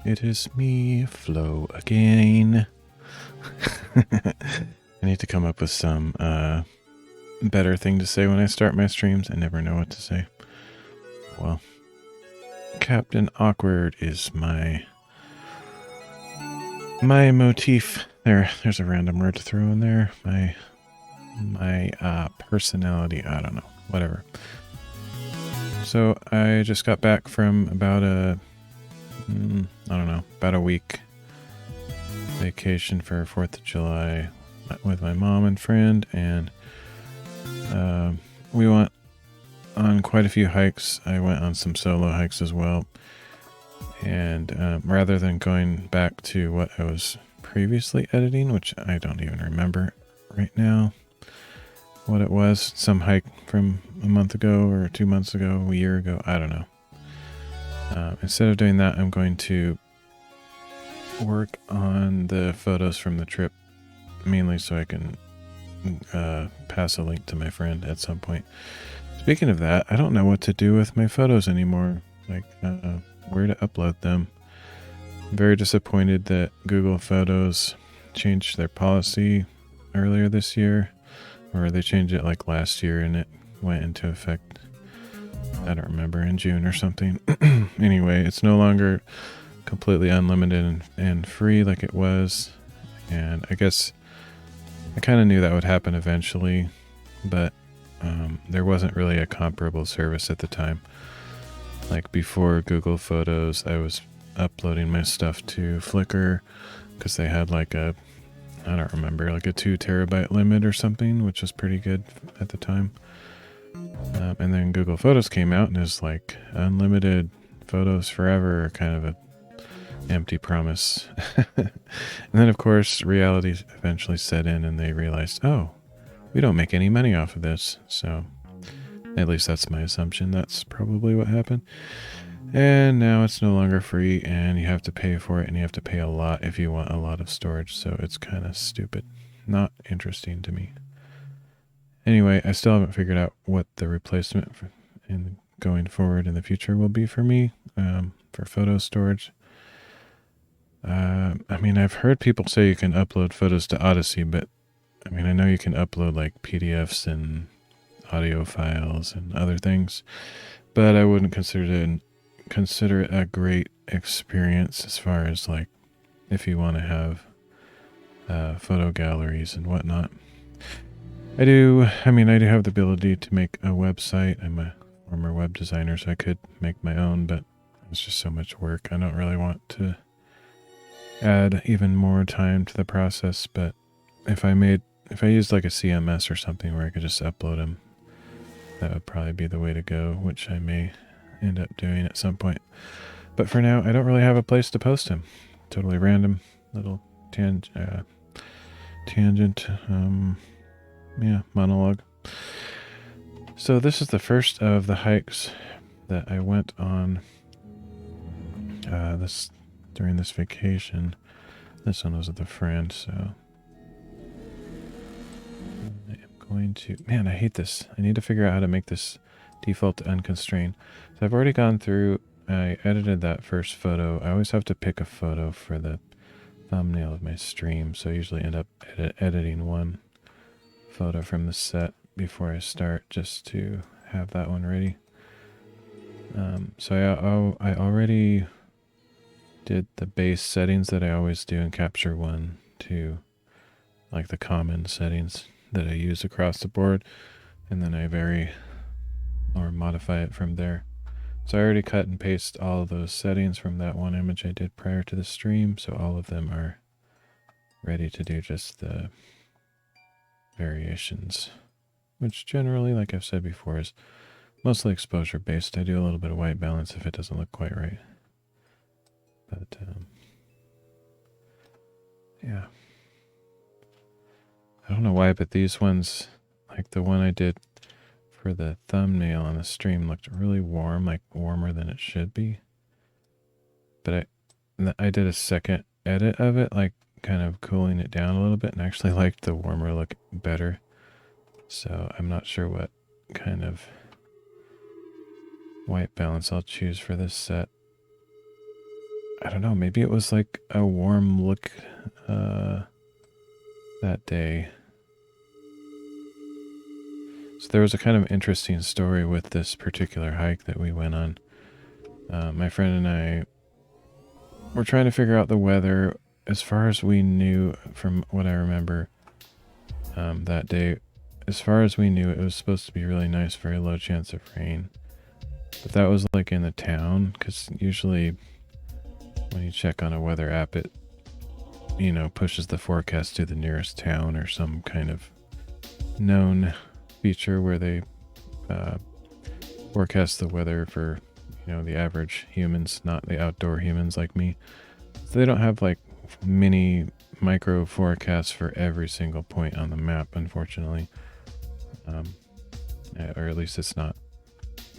It is me, Flo, again. I need to come up with some better thing to say when I start my streams. I never know what to say. Well, Captain Awkward is my motif. There's a random word to throw in there. My personality. I don't know. Whatever. So I just got back from about about a week vacation for 4th of July with my mom and friend, and we went on quite a few hikes. I went on some solo hikes as well, and rather than going back to what I was previously editing, which I don't even remember right now what it was, some hike from a month ago or 2 months ago, a year ago, I don't know. Instead of doing that, I'm going to work on the photos from the trip, mainly so I can pass a link to my friend at some point. Speaking of that, I don't know what to do with my photos anymore, like where to upload them. I'm very disappointed that Google Photos changed their policy earlier this year, or they changed it like last year and it went into effect, I don't remember, in June or something. Anyway, it's no longer completely unlimited and free like it was, and I guess I kind of knew that would happen eventually, but there wasn't really a comparable service at the time. Like before Google Photos, I was uploading my stuff to Flickr because they had like I don't remember, like a 2 terabyte limit or something, which was pretty good at the time. And then Google Photos came out and is like unlimited photos forever, kind of a empty promise. And then of course reality eventually set in and they realized, oh, we don't make any money off of this. So at least that's my assumption. That's probably what happened. And now it's no longer free and you have to pay for it, and you have to pay a lot if you want a lot of storage. So it's kind of stupid. Not interesting to me. Anyway, I still haven't figured out what the replacement for going forward in the future will be for me for photo storage. I mean, I've heard people say you can upload photos to Odyssey, but I mean, I know you can upload like PDFs and audio files and other things, but I wouldn't consider it a great experience as far as like if you want to have photo galleries and whatnot. I do have the ability to make a website. I'm a former web designer, so I could make my own, but it's just so much work. I don't really want to add even more time to the process, but if I used like a CMS or something where I could just upload them, that would probably be the way to go, which I may end up doing at some point. But for now, I don't really have a place to post them. Totally random little tangent. Monologue. So this is the first of the hikes that I went on during this vacation. This one was with a friend, so I am going to... Man, I hate this. I need to figure out how to make this default to unconstrained. So I've already gone through, I edited that first photo. I always have to pick a photo for the thumbnail of my stream, so I usually end up editing one photo from the set before I start, just to have that one ready. So I already did the base settings that I always do in CaptureOne, to like the common settings that I use across the board, and then I vary or modify it from there. So I already cut and paste all of those settings from that one image I did prior to the stream, so all of them are ready to do just the variations, which generally, like I've said before, is mostly exposure based. I do a little bit of white balance if it doesn't look quite right. But yeah, I don't know why, but these ones, like the one I did for the thumbnail on the stream, looked really warm, like warmer than it should be. But I did a second edit of it, like kind of cooling it down a little bit, and actually liked the warmer look better. So I'm not sure what kind of white balance I'll choose for this set. I don't know, maybe it was like a warm look that day. So there was a kind of interesting story with this particular hike that we went on. My friend and I were trying to figure out the weather. As far as we knew, from what I remember that day, as far as we knew, it was supposed to be really nice, very low chance of rain. But that was like in the town, because usually when you check on a weather app, it, you know, pushes the forecast to the nearest town or some kind of known feature where they forecast the weather for, you know, the average humans, not the outdoor humans like me. So they don't have like mini micro forecasts for every single point on the map, unfortunately. Or at least it's not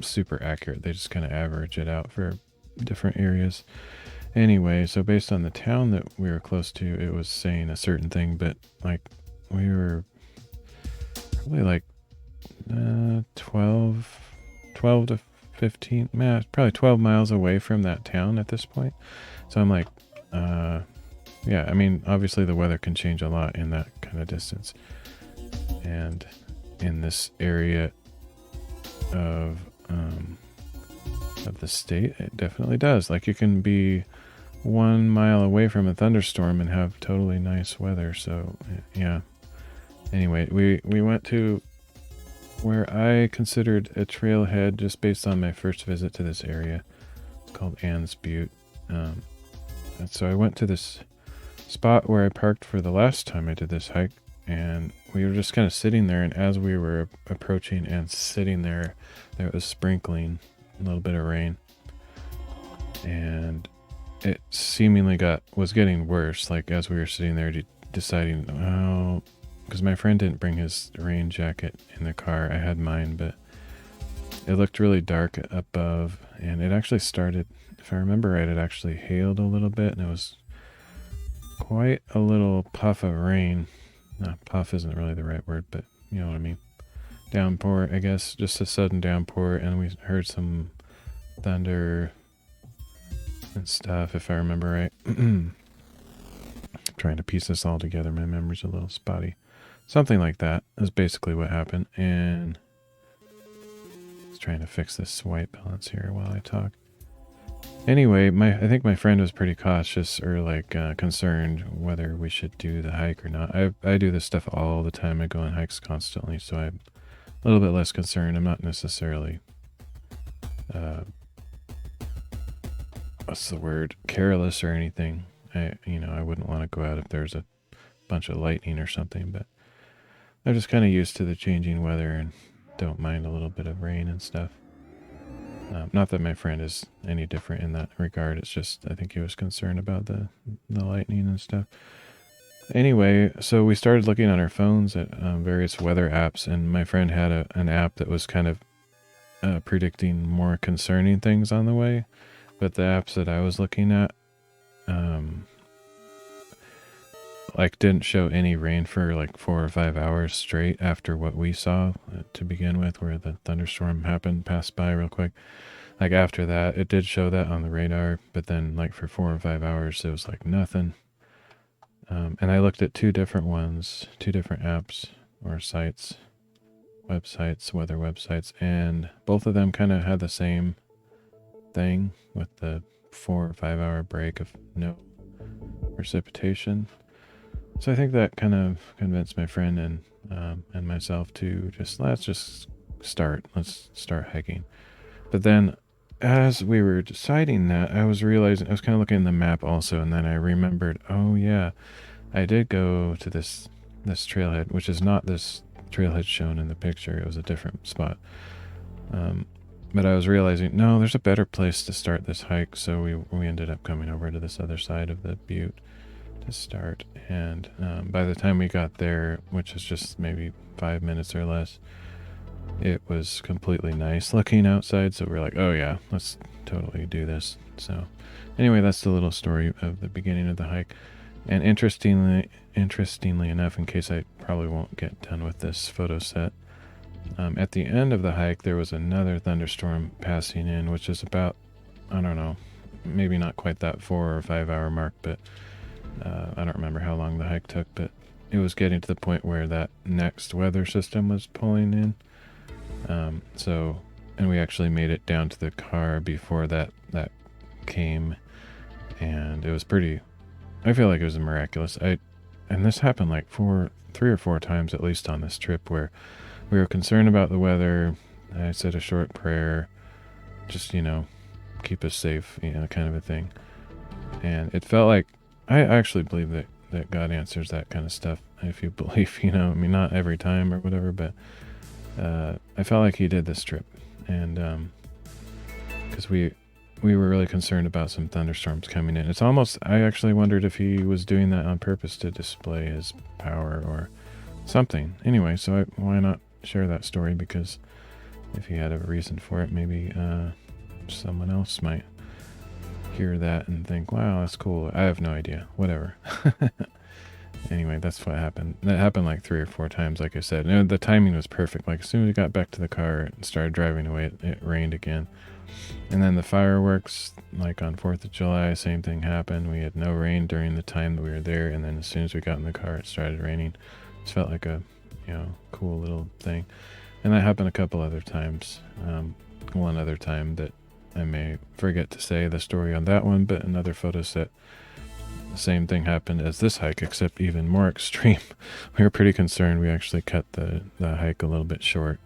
super accurate. They just kind of average it out for different areas. Anyway, so based on the town that we were close to, it was saying a certain thing, but like we were probably like 12 to 15, probably 12 miles away from that town at this point. So I'm like, yeah, I mean, obviously the weather can change a lot in that kind of distance. And in this area of the state, it definitely does. Like you can be 1 mile away from a thunderstorm and have totally nice weather. So yeah. Anyway, we went to where I considered a trailhead just based on my first visit to this area. It's called Ann's Butte. And so I went to this spot where I parked for the last time I did this hike, and we were just kind of sitting there, and as we were approaching and sitting there, there was sprinkling a little bit of rain, and it seemingly was getting worse, like as we were sitting there deciding, oh, because my friend didn't bring his rain jacket in the car. I had mine, but it looked really dark above, and it actually started, if I remember right, it actually hailed a little bit, and it was quite a little puff of rain. No, puff isn't really the right word, but you know what I mean. Downpour, I guess, just a sudden downpour, and we heard some thunder and stuff, if I remember right. Trying to piece this all together, my memory's a little spotty. Something like that is basically what happened, and just trying to fix this white balance here while I talk. Anyway, I think my friend was pretty cautious, or like concerned whether we should do the hike or not. I do this stuff all the time. I go on hikes constantly, so I'm a little bit less concerned. I'm not necessarily, what's the word, careless or anything. I wouldn't want to go out if there's a bunch of lightning or something, but I'm just kind of used to the changing weather and don't mind a little bit of rain and stuff. Not that my friend is any different in that regard. It's just I think he was concerned about the lightning and stuff. Anyway, so we started looking on our phones at various weather apps, and my friend had an app that was kind of predicting more concerning things on the way. But the apps that I was looking at like didn't show any rain for like 4 or 5 hours straight after what we saw to begin with, where the thunderstorm passed by real quick. Like after that, it did show that on the radar, but then like for 4 or 5 hours, it was like nothing. And I looked at two different apps or sites, weather websites, and both of them kind of had the same thing with the 4 or 5 hour break of no precipitation. So I think that kind of convinced my friend and myself to let's start hiking. But then as we were deciding that, I was realizing, I was kind of looking at the map also, and then I remembered, oh yeah, I did go to this trailhead, which is not this trailhead shown in the picture. It was a different spot. But I was realizing, no, there's a better place to start this hike, so we ended up coming over to this other side of the butte to start. And by the time we got there, which is just maybe 5 minutes or less, it was completely nice looking outside, so we're like, oh yeah, let's totally do this. So anyway, that's the little story of the beginning of the hike. And interestingly enough, in case I probably won't get done with this photo set, at the end of the hike there was another thunderstorm passing in, which is about, I don't know, maybe not quite that 4 or 5 hour mark, but I don't remember how long the hike took, but it was getting to the point where that next weather system was pulling in. And we actually made it down to the car before that came, and it was pretty, I feel like it was miraculous. And this happened like 3 or 4 times at least on this trip, where we were concerned about the weather. I said a short prayer, just, keep us safe, kind of a thing. And it felt like, I actually believe that God answers that kind of stuff, if you believe, I mean, not every time or whatever, but I felt like he did this trip. And because we were really concerned about some thunderstorms coming in. It's almost, I actually wondered if he was doing that on purpose to display his power or something. Anyway, so why not share that story? Because if he had a reason for it, maybe someone else might hear that and think, wow, that's cool. I have no idea. Whatever. Anyway, that's what happened. That happened like 3 or 4 times, like I said. And the timing was perfect. Like as soon as we got back to the car and started driving away, it rained again. And then the fireworks, like on 4th of July, same thing happened. We had no rain during the time that we were there, and then as soon as we got in the car, it started raining. It felt like a, cool little thing. And that happened a couple other times. One other time that I may forget to say the story on that one, but another photo set, the same thing happened as this hike, except even more extreme. We were pretty concerned. We actually cut the hike a little bit short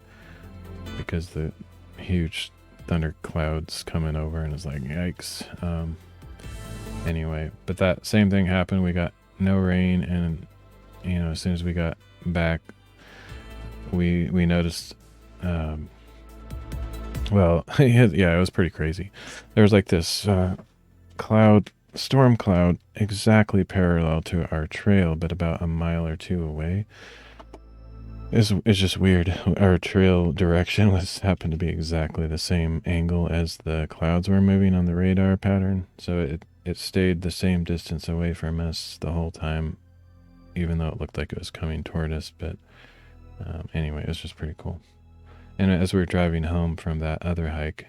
because the huge thunder clouds coming over, and it's like, yikes. Anyway, but that same thing happened. We got no rain, and as soon as we got back, we noticed, well, yeah, it was pretty crazy. There was like this storm cloud exactly parallel to our trail, but about a mile or 2 away. It's just weird. Our trail direction happened to be exactly the same angle as the clouds were moving on the radar pattern, so it stayed the same distance away from us the whole time, even though it looked like it was coming toward us. But anyway, it was just pretty cool. And as we were driving home from that other hike,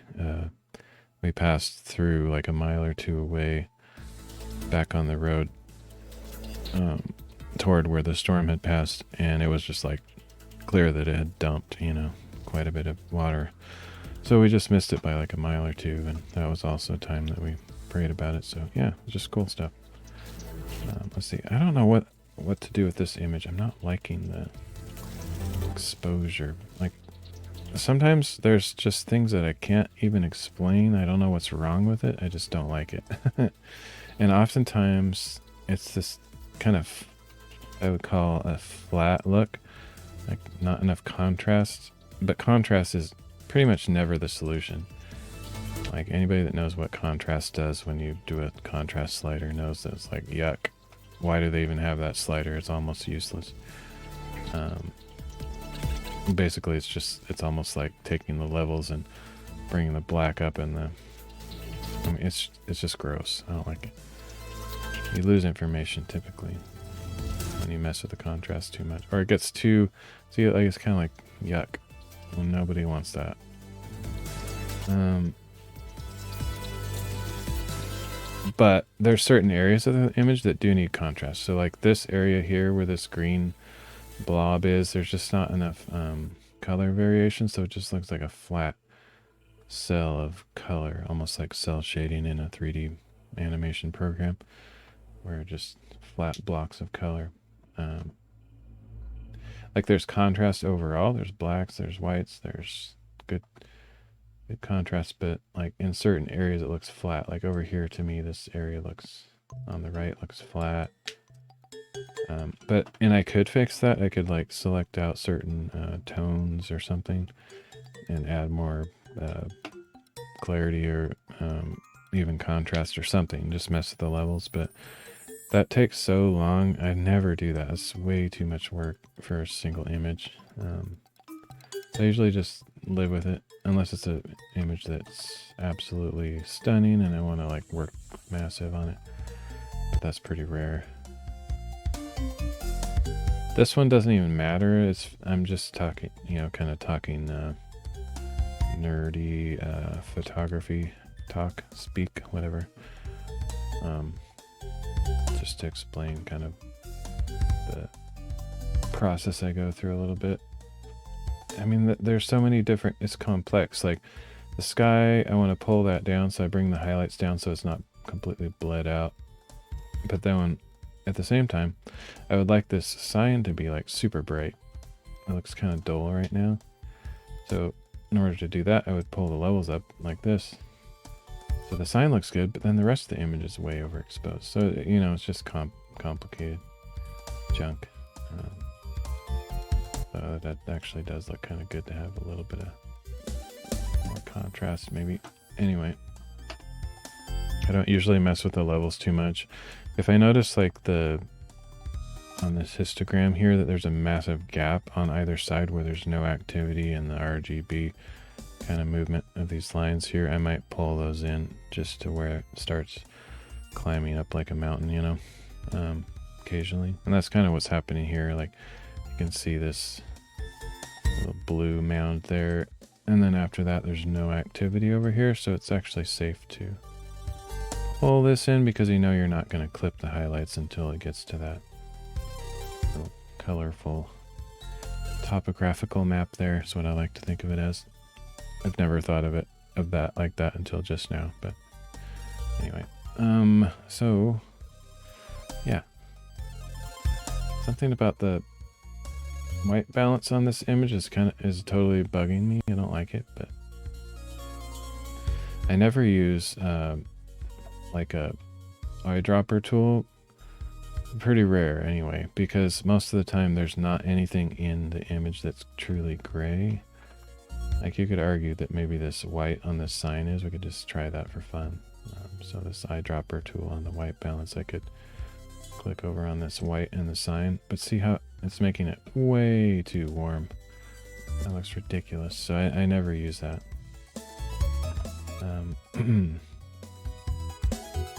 we passed through like a mile or 2 away, back on the road toward where the storm had passed, and it was just like clear that it had dumped, quite a bit of water. So we just missed it by like a mile or 2, and that was also a time that we prayed about it. So yeah, it was just cool stuff. Let's see. I don't know what to do with this image. I'm not liking the exposure. Like, sometimes there's just things that I can't even explain. I don't know what's wrong with it. I just don't like it. And oftentimes it's this kind of, I would call a flat look, like not enough contrast. But contrast is pretty much never the solution. Like anybody that knows what contrast does when you do a contrast slider knows that it's like, yuck. Why do they even have that slider? It's almost useless. Basically, it's almost like taking the levels and bringing the black up, and it's just gross. I don't like it. You lose information typically when you mess with the contrast too much, or it gets too. See, like it's kind of like yuck. Well, nobody wants that. But there's certain areas of the image that do need contrast. So like this area here where this green blob is, there's just not enough color variation, so it just looks like a flat cell of color, almost like cell shading in a 3D animation program, where just flat blocks of color. Like there's contrast overall, there's blacks, there's whites, there's good contrast, but like in certain areas it looks flat. Like over here, to me, this area looks, on the right, looks flat. And I could fix that. I could like select out certain tones or something and add more clarity or even contrast or something, just mess with the levels. But that takes so long. I never do that. It's way too much work for a single image. I usually just live with it, unless it's an image that's absolutely stunning and I want to like work massive on it. But that's pretty rare. This one doesn't even matter. I'm just talking, kind of talking nerdy photography speak, whatever. Just to explain kind of the process I go through a little bit. I mean, there's so many different, it's complex. Like the sky, I want to pull that down, so I bring the highlights down so it's not completely bled out. But then at the same time, I would like this sign to be like super bright. It looks kind of dull right now. So in order to do that, I would pull the levels up like this. So the sign looks good, but then the rest of the image is way overexposed. So, you know, it's just complicated junk. So that actually does look kind of good to have a little bit of more contrast maybe. Anyway, I don't usually mess with the levels too much. If I notice like on this histogram here that there's a massive gap on either side where there's no activity in the RGB kind of movement of these lines here, I might pull those in just to where it starts climbing up like a mountain, you know, occasionally. And that's kind of what's happening here. Like you can see this little blue mound there, and then after that there's no activity over here, so it's actually safe to pull this in because you know you're not going to clip the highlights until it gets to that little colorful topographical map there. Is what I like to think of it as. I've never thought of that like that until just now, but anyway. So yeah. Something about the white balance on this image is totally bugging me. I don't like it, but I never use like a eyedropper tool. Pretty rare anyway, because most of the time there's not anything in the image that's truly gray. Like you could argue that maybe this white on this sign is, we could just try that for fun. So this eyedropper tool on the white balance, I could click over on this white and the sign, but see how it's making it way too warm. That looks ridiculous. So I never use that.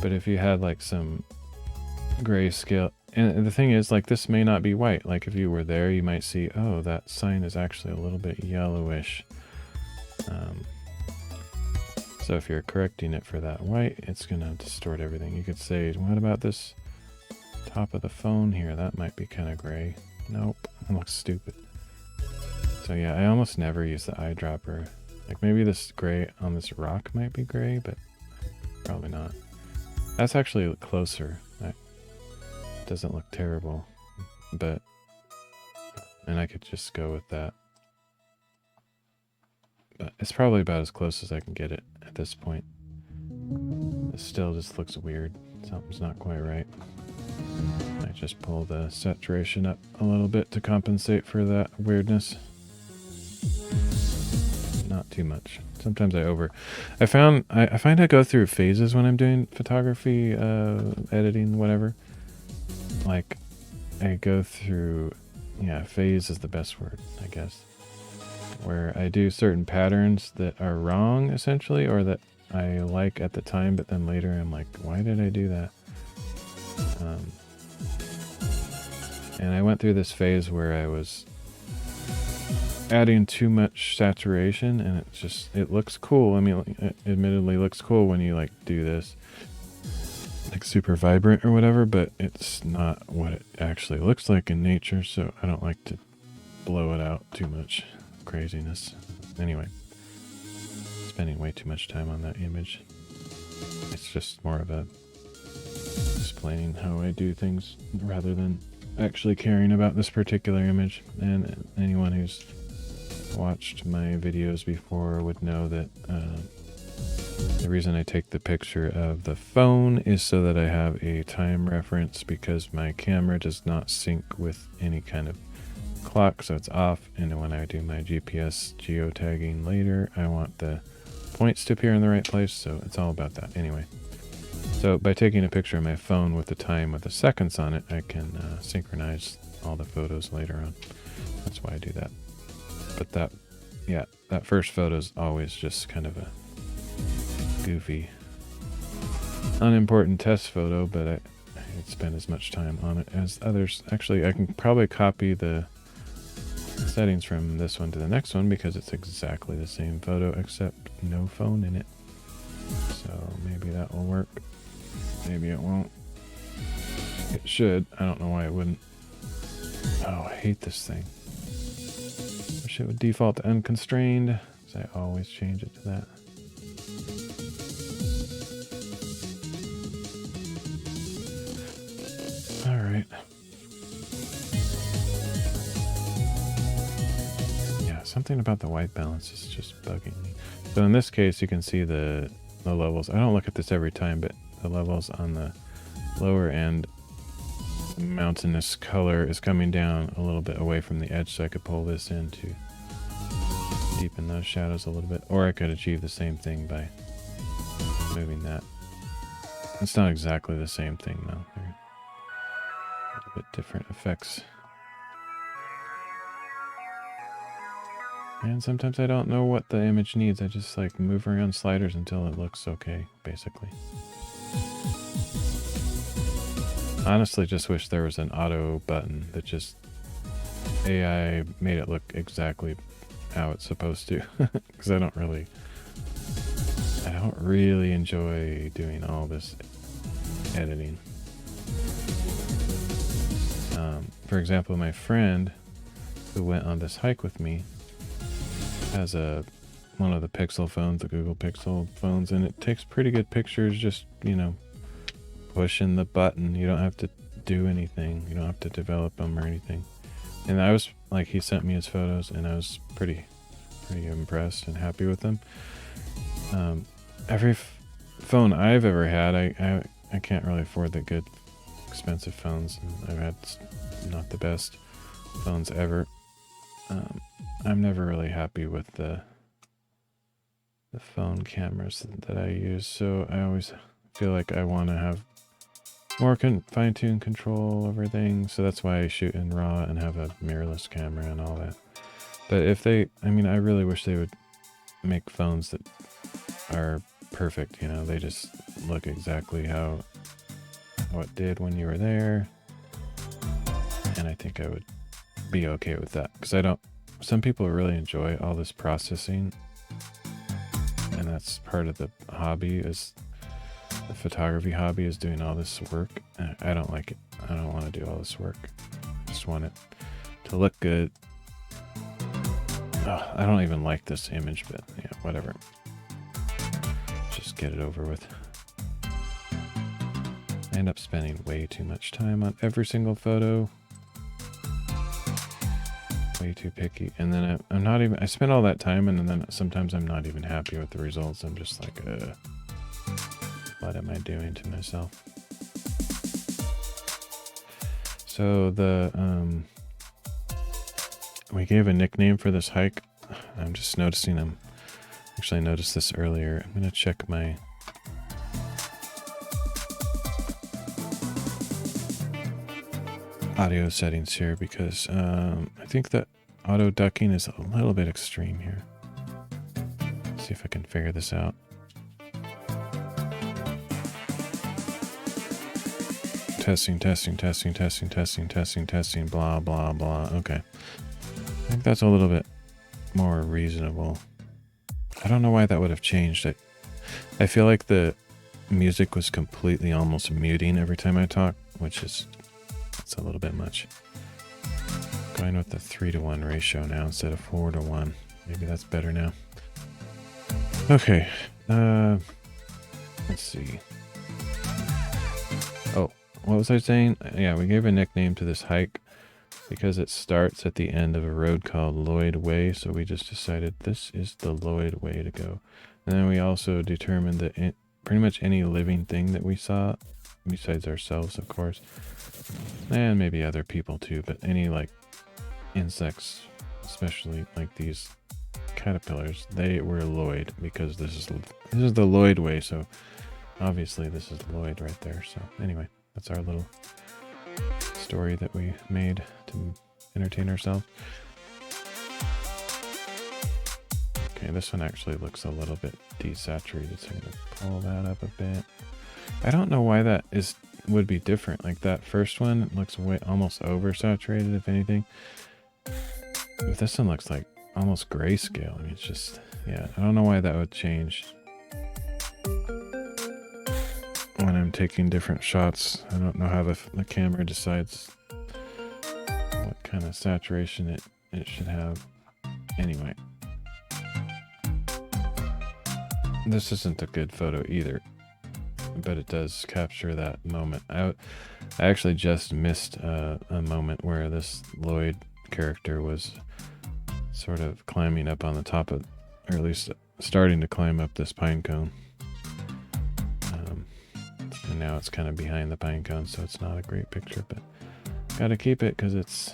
But if you had like some grayscale, and the thing is, like, this may not be white. Like if you were there, you might see, oh, that sign is actually a little bit yellowish. So if you're correcting it for that white, it's gonna distort everything. You could say, what about this top of the phone here? That might be kind of gray. Nope, it looks stupid. So yeah, I almost never use the eyedropper. Like maybe this gray on this rock might be gray, but probably not. That's actually closer. That doesn't look terrible, but, and I could just go with that. But it's probably about as close as I can get it at this point. It still just looks weird. Something's not quite right. I just pull the saturation up a little bit to compensate for that weirdness. Not too much. Sometimes I find I go through phases when I'm doing photography, editing, whatever. Like I go through, yeah, phase is the best word, I guess, where I do certain patterns that are wrong essentially, or that I like at the time, but then later I'm like, why did I do that? And I went through this phase where I was adding too much saturation, and it looks cool. I mean, it admittedly looks cool when you like do this, like super vibrant or whatever, but it's not what it actually looks like in nature, so I don't like to blow it out too much craziness. Anyway, spending way too much time on that image. It's just more of a explaining how I do things rather than actually caring about this particular image. And anyone who's watched my videos before would know that the reason I take the picture of the phone is so that I have a time reference, because my camera does not sync with any kind of clock, so it's off. And when I do my GPS geotagging later, I want the points to appear in the right place, so it's all about that. Anyway, so by taking a picture of my phone with the time with the seconds on it, I can synchronize all the photos later on. That's why I do that. But that first photo is always just kind of a goofy, unimportant test photo, but I didn't spend as much time on it as others. Actually, I can probably copy the settings from this one to the next one, because it's exactly the same photo except no phone in it. So maybe that will work. Maybe it won't. It should. I don't know why it wouldn't. Oh, I hate this thing. Wish it would default to unconstrained, because I always change it to that. All right. Yeah, something about the white balance is just bugging me. So in this case, you can see the levels. I don't look at this every time, but the levels on the lower end, the mountainous color is coming down a little bit away from the edge, so I could pull this in to deepen those shadows a little bit. Or I could achieve the same thing by moving that. It's not exactly the same thing though. They're a little bit different effects. And sometimes I don't know what the image needs. I just like move around sliders until it looks okay, basically. Honestly, just wish there was an auto button that just AI made it look exactly how it's supposed to. Because I don't really enjoy doing all this editing. For example, my friend who went on this hike with me has one of the Pixel phones, the Google Pixel phones, and it takes pretty good pictures just, you know, pushing the button. You don't have to do anything. You don't have to develop them or anything. And I was like, he sent me his photos and I was pretty impressed and happy with them. Every phone I've ever had, I can't really afford the good expensive phones. I've had not the best phones ever. I'm never really happy with the phone cameras that I use, so I always feel like I want to have more fine-tuned control over things, so that's why I shoot in RAW and have a mirrorless camera and all that. But if I really wish they would make phones that are perfect, you know, they just look exactly how it did when you were there, and I think I would be okay with that, because some people really enjoy all this processing, and that's part of the hobby, is the photography hobby, is doing all this work. I don't like it. I don't want to do all this work. I just want it to look good. Oh, I don't even like this image, but yeah, whatever. Just get it over with. I end up spending way too much time on every single photo. Way too picky, and then I spend all that time, and then sometimes I'm not even happy with the results. I'm just like, what am I doing to myself? So we gave a nickname for this hike. I'm just noticing actually I noticed this earlier. I'm gonna check my audio settings here, because I think that auto ducking is a little bit extreme here. Let's see if I can figure this out. Testing, blah, blah, blah. Okay. I think that's a little bit more reasonable. I don't know why that would have changed. I feel like the music was completely almost muting every time I talk, which is... it's a little bit much. Going with the 3:1 ratio now instead of 4:1. Maybe that's better now. Okay. Let's see. Oh, what was I saying? Yeah, we gave a nickname to this hike because it starts at the end of a road called Lloyd Way. So we just decided this is the Lloyd Way to go. And then we also determined that pretty much any living thing that we saw, besides ourselves, of course, and maybe other people too, but any like insects, especially like these caterpillars, they were Lloyd, because this is the Lloyd Way, so obviously this is Lloyd right there. So anyway, that's our little story that we made to entertain ourselves. Okay, this one actually looks a little bit desaturated, so I'm gonna pull that up a bit. I don't know why that would be different. Like that first one looks almost oversaturated, if anything. But this one looks like almost grayscale. I mean, it's just, yeah, I don't know why that would change. when I'm taking different shots. I don't know how the camera decides what kind of saturation it should have. Anyway, this isn't a good photo either, but it does capture that moment. I actually just missed a moment where this Lloyd character was sort of climbing up on the top of, or at least starting to climb up this pine cone. And now it's kind of behind the pine cone, so it's not a great picture, but gotta keep it because it's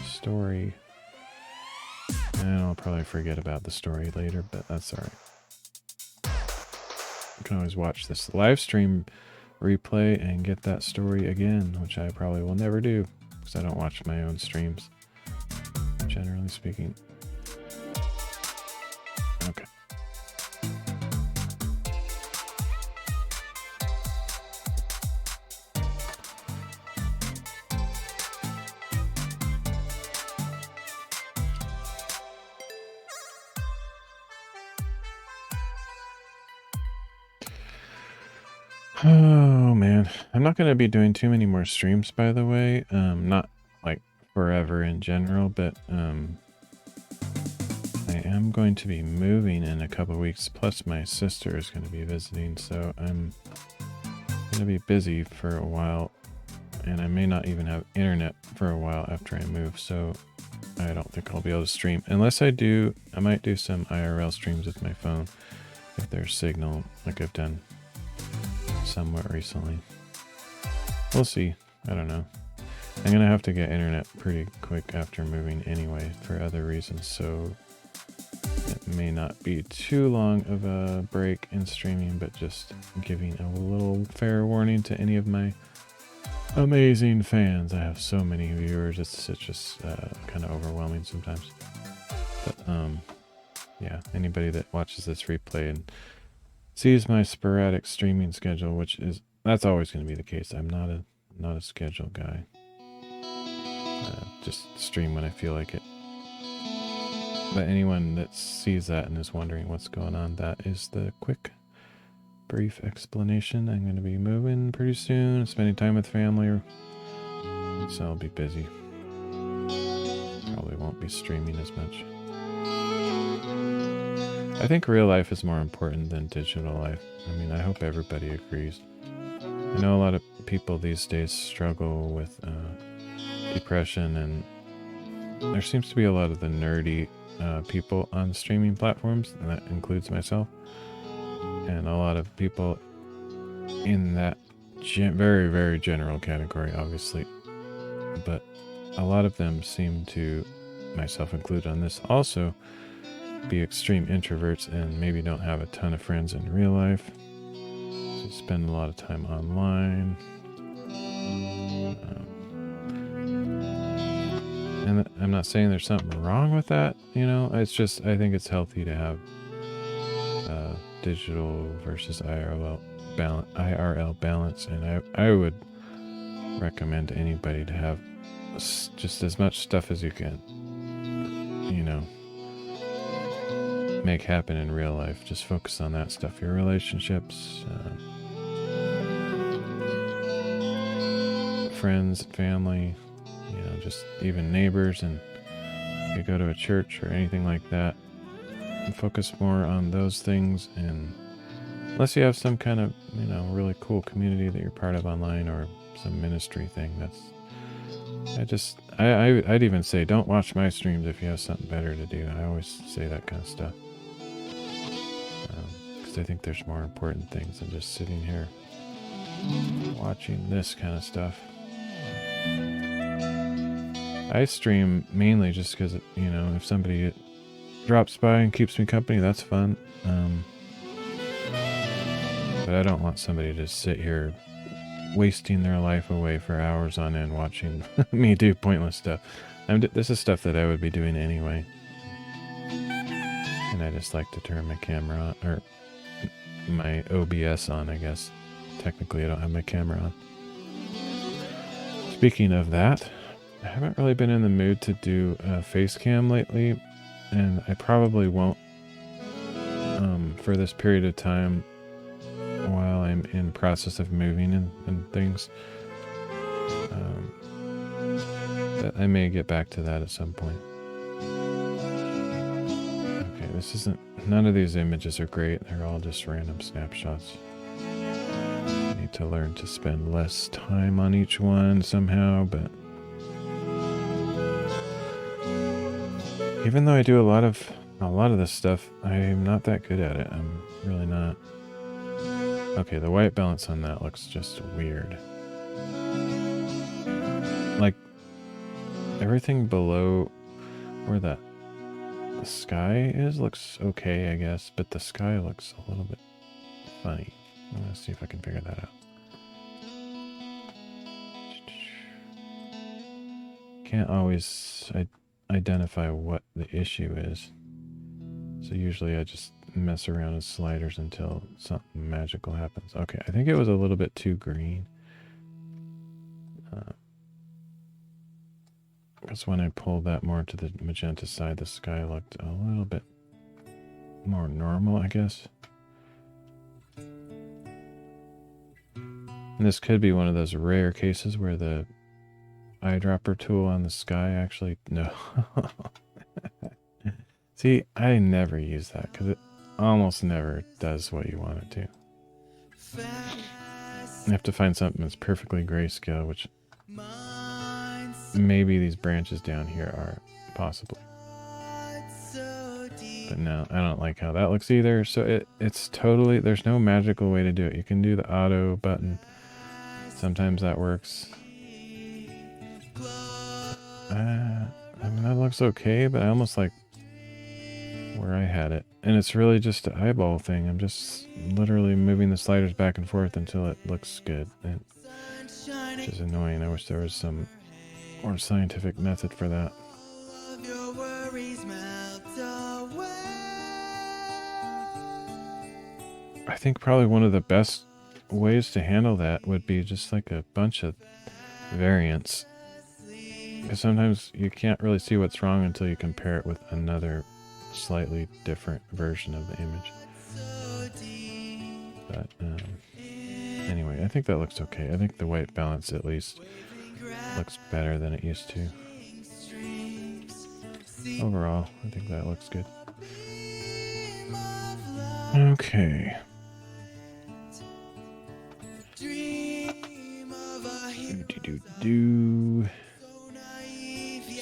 story. And I'll probably forget about the story later, but that's all right. You can always watch this live stream replay and get that story again, which I probably will never do because I don't watch my own streams, generally speaking. Okay. Oh man, I'm not going to be doing too many more streams, by the way. Not like forever in general, but I am going to be moving in a couple of weeks. Plus my sister is going to be visiting, so I'm going to be busy for a while, and I may not even have internet for a while after I move. So I don't think I'll be able to stream unless I do. I might do some IRL streams with my phone if there's signal, like I've done somewhat recently. We'll see. I don't know. I'm gonna have to get internet pretty quick after moving anyway for other reasons, so it may not be too long of a break in streaming, but just giving a little fair warning to any of my amazing fans. I have so many viewers, it's just kind of overwhelming sometimes. But yeah, anybody that watches this replay and sees my sporadic streaming schedule, that's always going to be the case. I'm not a schedule guy. Just stream when I feel like it. But anyone that sees that and is wondering what's going on, that is the quick, brief explanation. I'm going to be moving pretty soon, spending time with family, so I'll be busy. Probably won't be streaming as much. I think real life is more important than digital life. I mean, I hope everybody agrees. I know a lot of people these days struggle with depression, and there seems to be a lot of the nerdy people on streaming platforms, and that includes myself. And a lot of people in that very, very general category, obviously. But a lot of them seem to, myself included on this, also be extreme introverts and maybe don't have a ton of friends in real life. So spend a lot of time online. And I'm not saying there's something wrong with that, you know, it's just, I think it's healthy to have digital versus IRL balance. And I would recommend to anybody to have just as much stuff as you can, you know, make happen in real life. Just focus on that stuff, your relationships, friends, family, you know, just even neighbors, and if you go to a church or anything like that, and focus more on those things. And unless you have some kind of, you know, really cool community that you're part of online, or some ministry thing, I'd even say don't watch my streams if you have something better to do. I always say that kind of stuff, because I think there's more important things than just sitting here watching this kind of stuff. I stream mainly just because, you know, if somebody drops by and keeps me company, that's fun. But I don't want somebody to sit here wasting their life away for hours on end watching me do pointless stuff. This is stuff that I would be doing anyway. And I just like to turn my camera on, or my OBS on, I guess. Technically, I don't have my camera on. Speaking of that, I haven't really been in the mood to do a face cam lately, and I probably won't for this period of time while I'm in process of moving and things. But I may get back to that at some point. Okay, this isn't... None of these images are great. They're all just random snapshots. I need to learn to spend less time on each one somehow, but... Even though I do a lot of this stuff, I'm not that good at it. I'm really not. Okay, the white balance on that looks just weird. Like, everything below where the sky is looks okay, I guess, but the sky looks a little bit funny. I'm gonna see if I can figure that out. Can't always identify what the issue is. So usually I just mess around with sliders until something magical happens. Okay, I think it was a little bit too green. Because when I pulled that more to the magenta side, the sky looked a little bit more normal, I guess. And this could be one of those rare cases where the eyedropper tool on the sky actually... No. See, I never use that because it almost never does what you want it to. You have to find something that's perfectly grayscale, which maybe these branches down here are possibly. But no, I don't like how that looks either. So it's totally... There's no magical way to do it. You can do the auto button. Sometimes that works. I mean, that looks okay, but I almost like where I had it. And it's really just an eyeball thing. I'm just literally moving the sliders back and forth until it looks good. Which is annoying. I wish there was some more scientific method for that. I think probably one of the best ways to handle that would be just like a bunch of variants. Because sometimes you can't really see what's wrong until you compare it with another slightly different version of the image. But anyway, I think that looks okay. I think the white balance at least looks better than it used to. Overall, I think that looks good. Okay.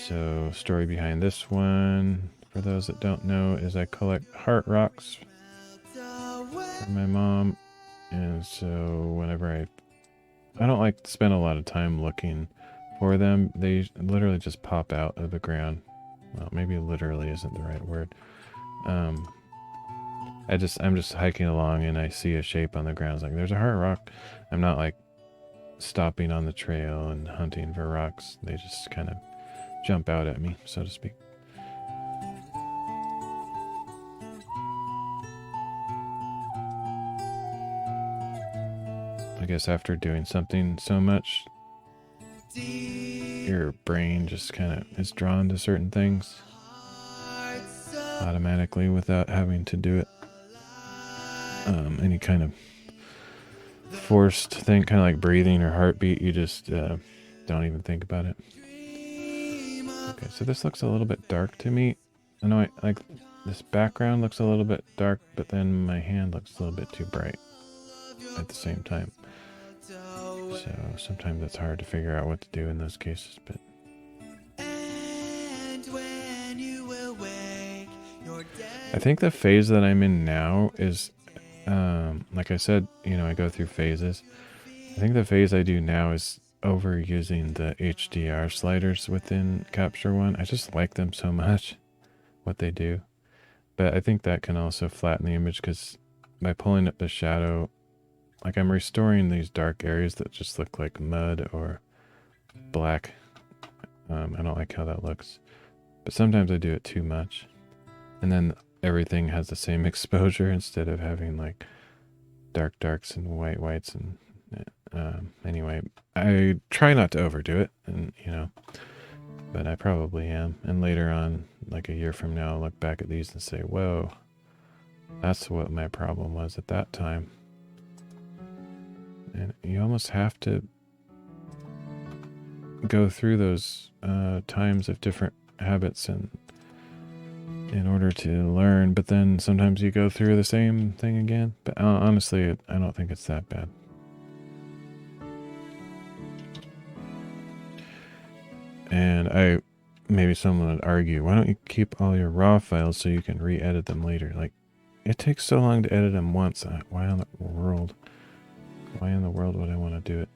So, story behind this one, for those that don't know, is I collect heart rocks for my mom. And so whenever I don't like to spend a lot of time looking for them. They literally just pop out of the ground. Well, maybe literally isn't the right word. I'm just hiking along and I see a shape on the ground. It's like, there's a heart rock. I'm not like stopping on the trail and hunting for rocks. They just kind of jump out at me, so to speak. I guess after doing something so much, your brain just kind of is drawn to certain things automatically without having to do it. Any kind of forced thing, kind of like breathing or heartbeat, you just don't even think about it. Okay, so this looks a little bit dark to me. I know like this background looks a little bit dark, but then my hand looks a little bit too bright at the same time. So sometimes it's hard to figure out what to do in those cases, but I think the phase that I'm in now is, like I said, I go through phases. I think the phase I do now is overusing the HDR sliders within CaptureOne. I just like them so much, what they do. But I think that can also flatten the image because by pulling up the shadow, like I'm restoring these dark areas that just look like mud or black. I don't like how that looks. But sometimes I do it too much. And then everything has the same exposure instead of having like dark darks and whites. And anyway, I try not to overdo it, and but I probably am. And later on, like a year from now, I'll look back at these and say, whoa, that's what my problem was at that time. And you almost have to go through those times of different habits and in order to learn, but then sometimes you go through the same thing again. But honestly, I don't think it's that bad. And maybe someone would argue, why don't you keep all your raw files so you can re-edit them later? Like, it takes so long to edit them once. Why in the world would I want to do it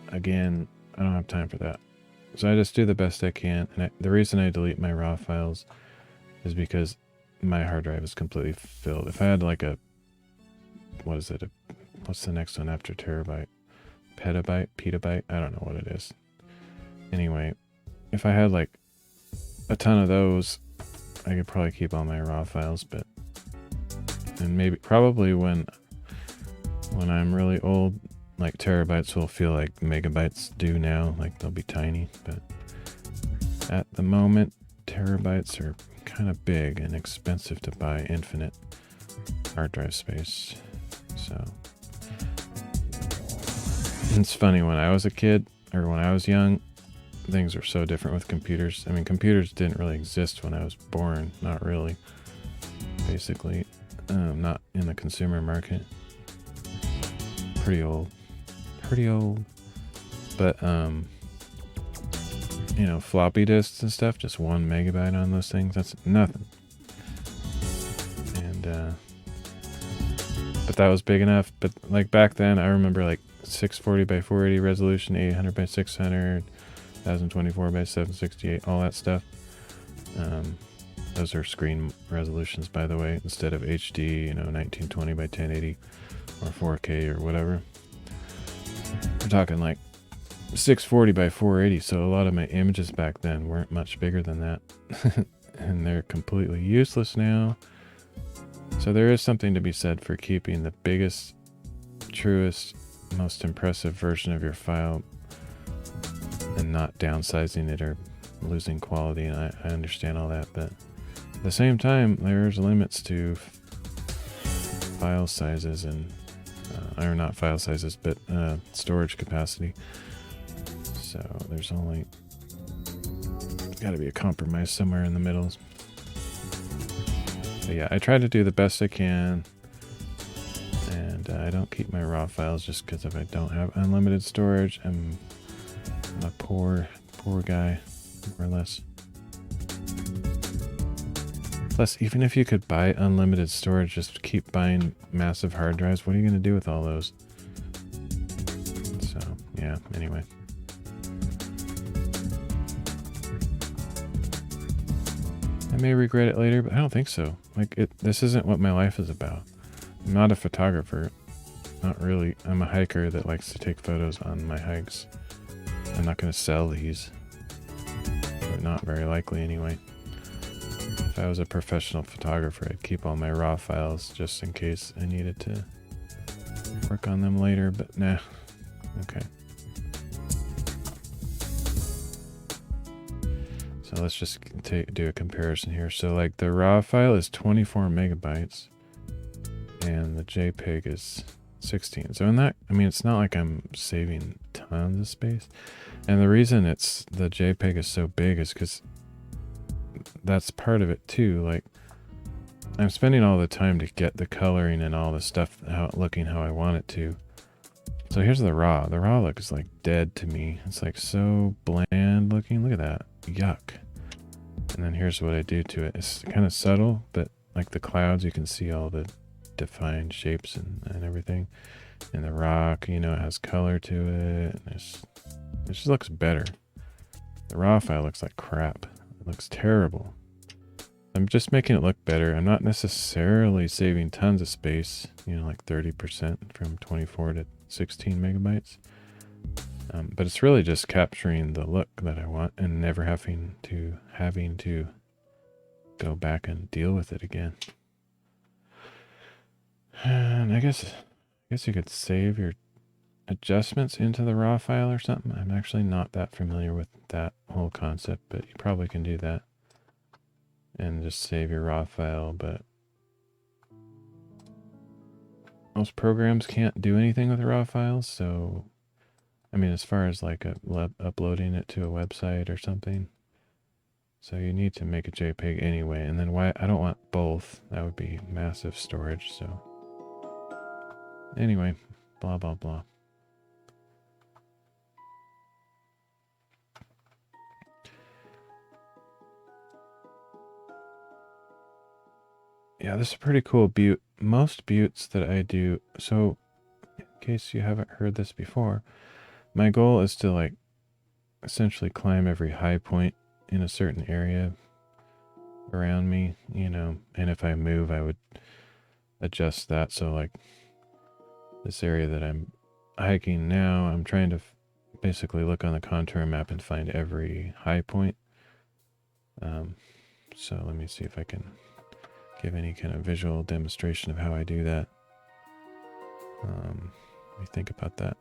again? I don't have time for that. So I just do the best I can. And the reason I delete my raw files is because my hard drive is completely filled. If I had like what's the next one after terabyte? Petabyte? I don't know what it is. Anyway, if I had like a ton of those, I could probably keep all my raw files, and probably when I'm really old, like terabytes will feel like megabytes do now, like they'll be tiny, but at the moment, terabytes are kind of big and expensive to buy infinite hard drive space. So it's funny, when I was a kid, or when I was young, things were so different with computers. I mean, computers didn't really exist when I was born. Not really. Basically, not in the consumer market. Pretty old. But, you know, floppy disks and stuff, just 1 megabyte on those things, that's nothing. And, but that was big enough. But like back then, I remember like 640 by 480 resolution, 800 by 600, 1024 by 768, all that stuff. Those are screen resolutions, by the way, instead of HD, you know, 1920 by 1080 or 4K or whatever. We're talking like 640 by 480, so a lot of my images back then weren't much bigger than that. And they're completely useless now. So there is something to be said for keeping the biggest, truest, most impressive version of your file and not downsizing it or losing quality. And I understand all that, but at the same time, there's limits to file sizes and or not file sizes, but storage capacity. So there's got to be a compromise somewhere in the middle. But yeah, I try to do the best I can, and I don't keep my raw files just because if I don't have unlimited storage, I'm a poor guy, more or less. Plus, even if you could buy unlimited storage, just keep buying massive hard drives. What are you going to do with all those? So, yeah, anyway. I may regret it later, but I don't think so. Like, this isn't what my life is about. I'm not a photographer. Not really. I'm a hiker that likes to take photos on my hikes. I'm not going to sell these. Or not very likely, anyway. If I was a professional photographer, I'd keep all my raw files just in case I needed to work on them later, but nah. Okay. So let's just do a comparison here. So like the raw file is 24 megabytes and the JPEG is 16. So in that, I mean, it's not like I'm saving tons of space. And the reason the JPEG is so big is because that's part of it too. Like, I'm spending all the time to get the coloring and all the stuff looking how I want it to. So here's the raw. The raw looks like dead to me. It's like so bland looking. Look at that. Yuck. And then here's what I do to it. It's kind of subtle, but like the clouds, you can see all the defined shapes and everything. And the rock, you know, it has color to it. And it just looks better. The raw file looks like crap. It looks terrible. I'm just making it look better. I'm not necessarily saving tons of space, you know, like 30% from 24 to 16 megabytes. But it's really just capturing the look that I want and never having to go back and deal with it again. And I guess you could save your adjustments into the raw file or something. I'm actually not that familiar with that whole concept, but you probably can do that and just save your raw file. But most programs can't do anything with raw files, so I mean, as far as like uploading it to a website or something. So you need to make a JPEG anyway, and then why I don't want both. That would be massive storage, so anyway, blah blah blah. Yeah, this is a pretty cool butte. Most buttes that I do, so in case you haven't heard this before, my goal is to like essentially climb every high point in a certain area around me, you know, and if I move, I would adjust that. So like this area that I'm hiking now, I'm trying to basically look on the contour map and find every high point. So let me see if I can give any kind of visual demonstration of how I do that. Let me think about that.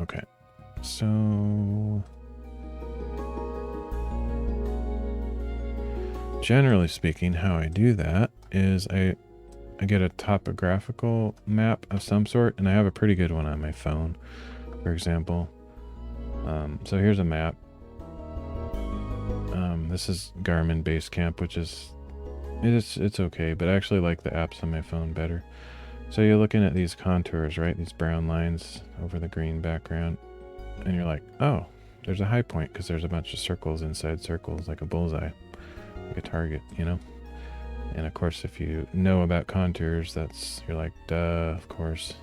Okay, so generally speaking, how I do that is I get a topographical map of some sort, and I have a pretty good one on my phone, for example. So here's a map. This is Garmin Basecamp, which is it's okay, but I actually like the apps on my phone better. So you're looking at these contours, right? These brown lines over the green background, and you're like, oh, there's a high point because there's a bunch of circles inside circles, like a bullseye, like a target, you know? And of course, if you know about contours, you're like, duh, of course.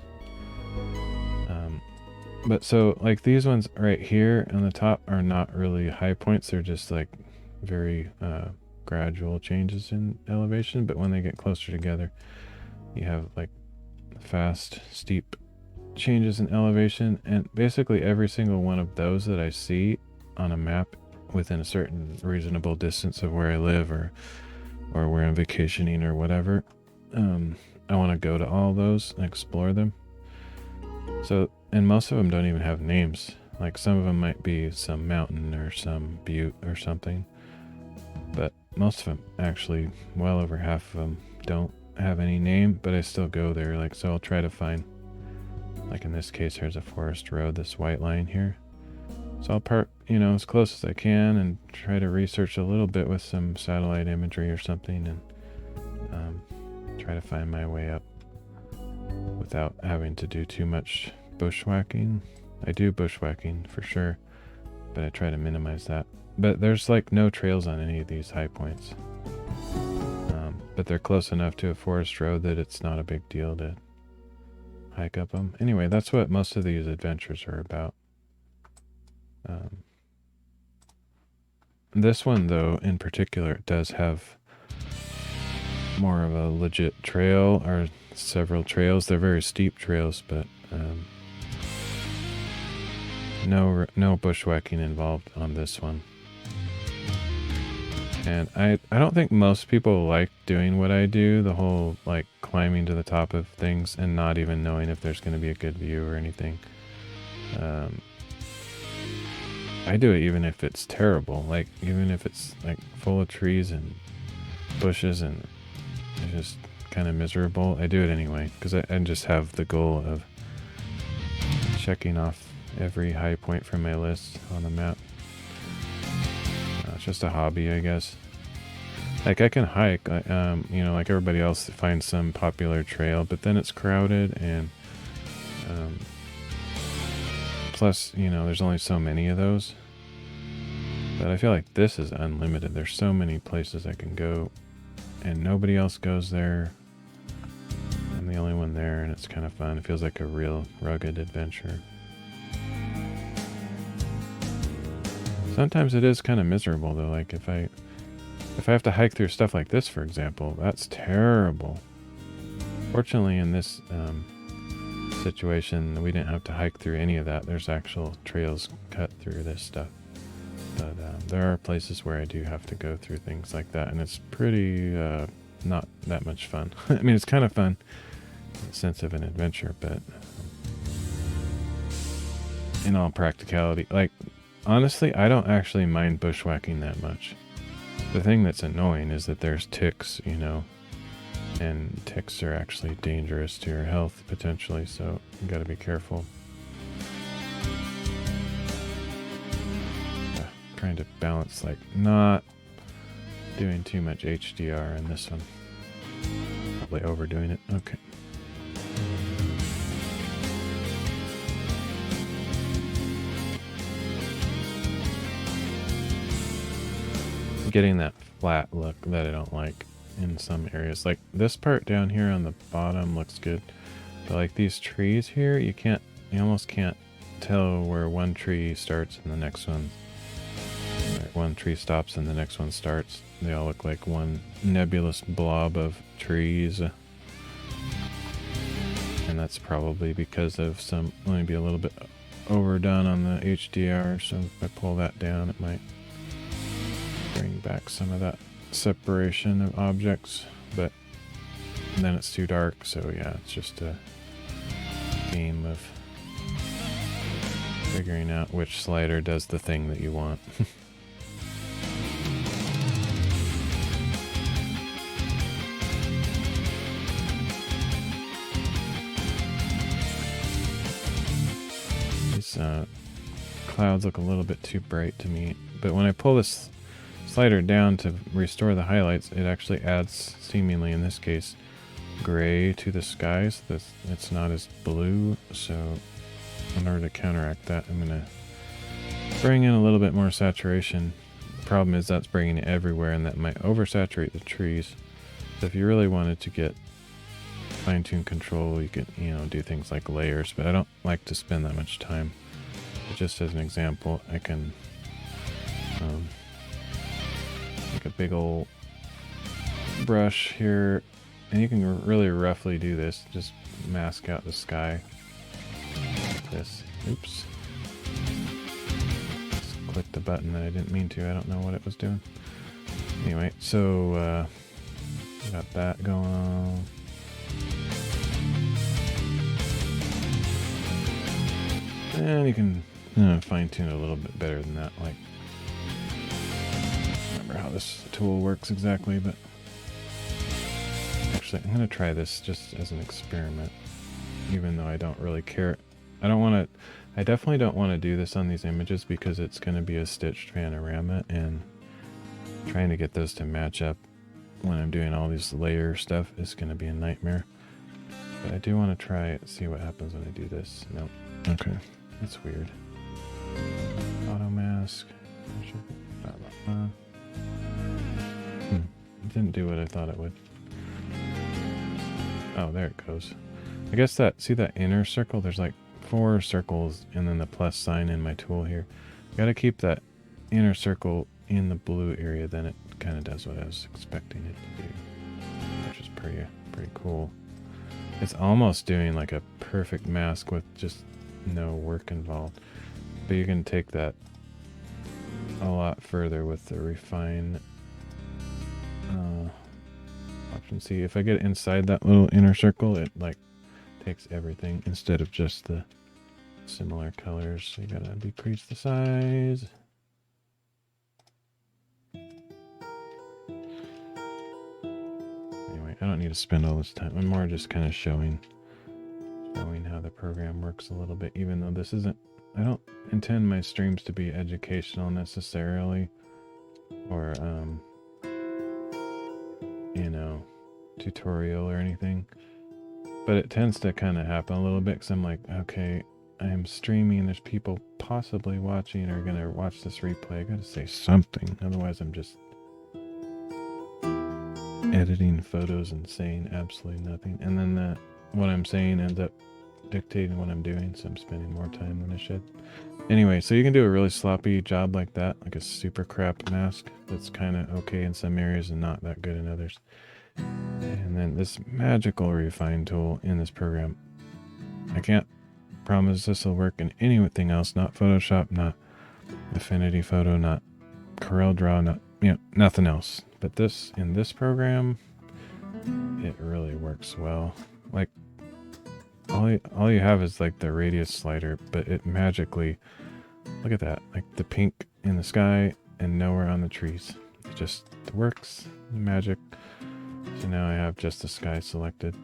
But so like these ones right here on the top are not really high points. They're just like very gradual changes in elevation. But when they get closer together, you have like fast, steep changes in elevation. And basically every single one of those that I see on a map within a certain reasonable distance of where I live or where I'm vacationing or whatever, I want to go to all those and explore them. So, and most of them don't even have names. Like some of them might be some mountain or some butte or something, but most of them, actually well over half of them, don't have any name, but I still go there. Like, so I'll try to find, like in this case, here's a forest road, this white line here. So I'll park, you know, as close as I can and try to research a little bit with some satellite imagery or something, and try to find my way up without having to do too much bushwhacking. I do bushwhacking for sure, but I try to minimize that. But there's like no trails on any of these high points. But they're close enough to a forest road that it's not a big deal to hike up them. Anyway, that's what most of these adventures are about. This one, though, in particular, does have more of a legit trail, or several trails. They're very steep trails, but no bushwhacking involved on this one. And I don't think most people like doing what I do, the whole like climbing to the top of things and not even knowing if there's going to be a good view or anything. I do it even if it's terrible, like even if it's like full of trees and bushes and it's just kind of miserable. I do it anyway because I just have the goal of checking off every high point from my list on the map. It's just a hobby, I guess. Like I can hike, you know, like everybody else, find some popular trail, but then it's crowded, and plus, you know, there's only so many of those. But I feel like this is unlimited. There's so many places I can go, and nobody else goes there. I'm the only one there, and it's kind of fun. It feels like a real rugged adventure. Sometimes it is kind of miserable though. Like if I have to hike through stuff like this, for example, that's terrible. Fortunately, in this situation, we didn't have to hike through any of that. There's actual trails cut through this stuff. But there are places where I do have to go through things like that, and it's pretty not that much fun. I mean, it's kind of fun in the sense of an adventure, but in all practicality, like honestly, I don't actually mind bushwhacking that much. The thing that's annoying is that there's ticks, you know, And ticks are actually dangerous to your health, potentially, so you gotta be careful. Trying to balance, like, not doing too much HDR in this one. Probably overdoing it. Okay. Getting that flat look that I don't like in some areas. Like this part down here on the bottom looks good, but like these trees here, you almost can't tell where one tree starts and the next one, one tree stops and the next one starts. They all look like one nebulous blob of trees. And that's probably because of some, maybe a little bit overdone on the HDR. So if I pull that down, it might bring back some of that separation of objects, but then it's too dark, so yeah, it's just a game of figuring out which slider does the thing that you want. These clouds look a little bit too bright to me, but when I pull this slider down to restore the highlights, it actually adds, seemingly in this case, gray to the sky, so that it's not as blue. So in order to counteract that, I'm going to bring in a little bit more saturation. The problem is that's bringing it everywhere, and that might oversaturate the trees. So if you really wanted to get fine-tune control, you could, do things like layers, but I don't like to spend that much time. But just as an example, I can take a big old brush here, and you can really roughly do this. Just mask out the sky like this. Oops. Just click the button that I didn't mean to. I don't know what it was doing. Anyway, so got that going on. And you can fine tune it a little bit better than that. Like, how this tool works exactly, but actually I'm going to try this just as an experiment, even though I don't really care. I definitely don't want to do this on these images because it's going to be a stitched panorama, and trying to get those to match up when I'm doing all these layer stuff is going to be a nightmare. But I do want to try it, see what happens when I do this. Nope. Okay, that's weird. Auto mask. It didn't do what I thought it would. Oh, there it goes. I guess see that inner circle? There's like 4 circles and then the plus sign in my tool here. Gotta keep that inner circle in the blue area, then it kind of does what I was expecting it to do, which is pretty cool. It's almost doing like a perfect mask with just no work involved. But you can take that a lot further with the refine option. See, if I get inside that little inner circle, it like takes everything instead of just the similar colors. So you gotta decrease the size. Anyway, I don't need to spend all this time. I'm more just kind of showing how the program works a little bit, even though this isn't, I don't intend my streams to be educational necessarily, or tutorial or anything, but it tends to kind of happen a little bit because I'm like, okay, I am streaming, there's people possibly watching or gonna watch this replay. I gotta say something, otherwise I'm just editing photos and saying absolutely nothing, and then what I'm saying ends up dictating what I'm doing, so I'm spending more time than I should. Anyway, so you can do a really sloppy job like that, like a super crap mask that's kind of okay in some areas and not that good in others. And then this magical refine tool in this program, I can't promise this will work in anything else, not Photoshop, not Affinity Photo, not CorelDRAW, not, nothing else. But this, in this program, it really works well. Like, all you have is like the radius slider, but it magically, look at that, like the pink in the sky and nowhere on the trees. It just works, magic. So now I have just the sky selected.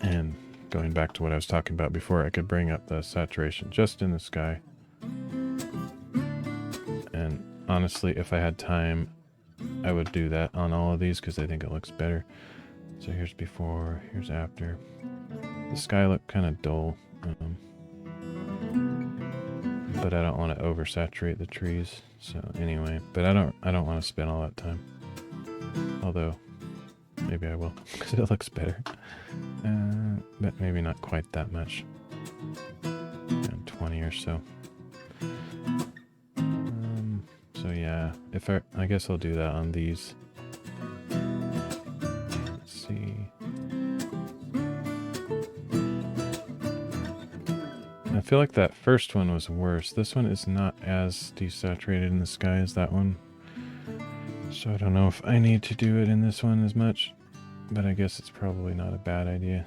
And going back to what I was talking about before, I could bring up the saturation just in the sky. And honestly, if I had time, I would do that on all of these because I think it looks better. So here's before, here's after. The sky looked kind of dull, but I don't want to oversaturate the trees. So anyway, but I don't want to spend all that time. Although maybe I will because it looks better. But maybe not quite that much. 20 or so. So yeah, if I guess I'll do that on these. Let's see. I feel like that first one was worse. This one is not as desaturated in the sky as that one. So I don't know if I need to do it in this one as much, but I guess it's probably not a bad idea.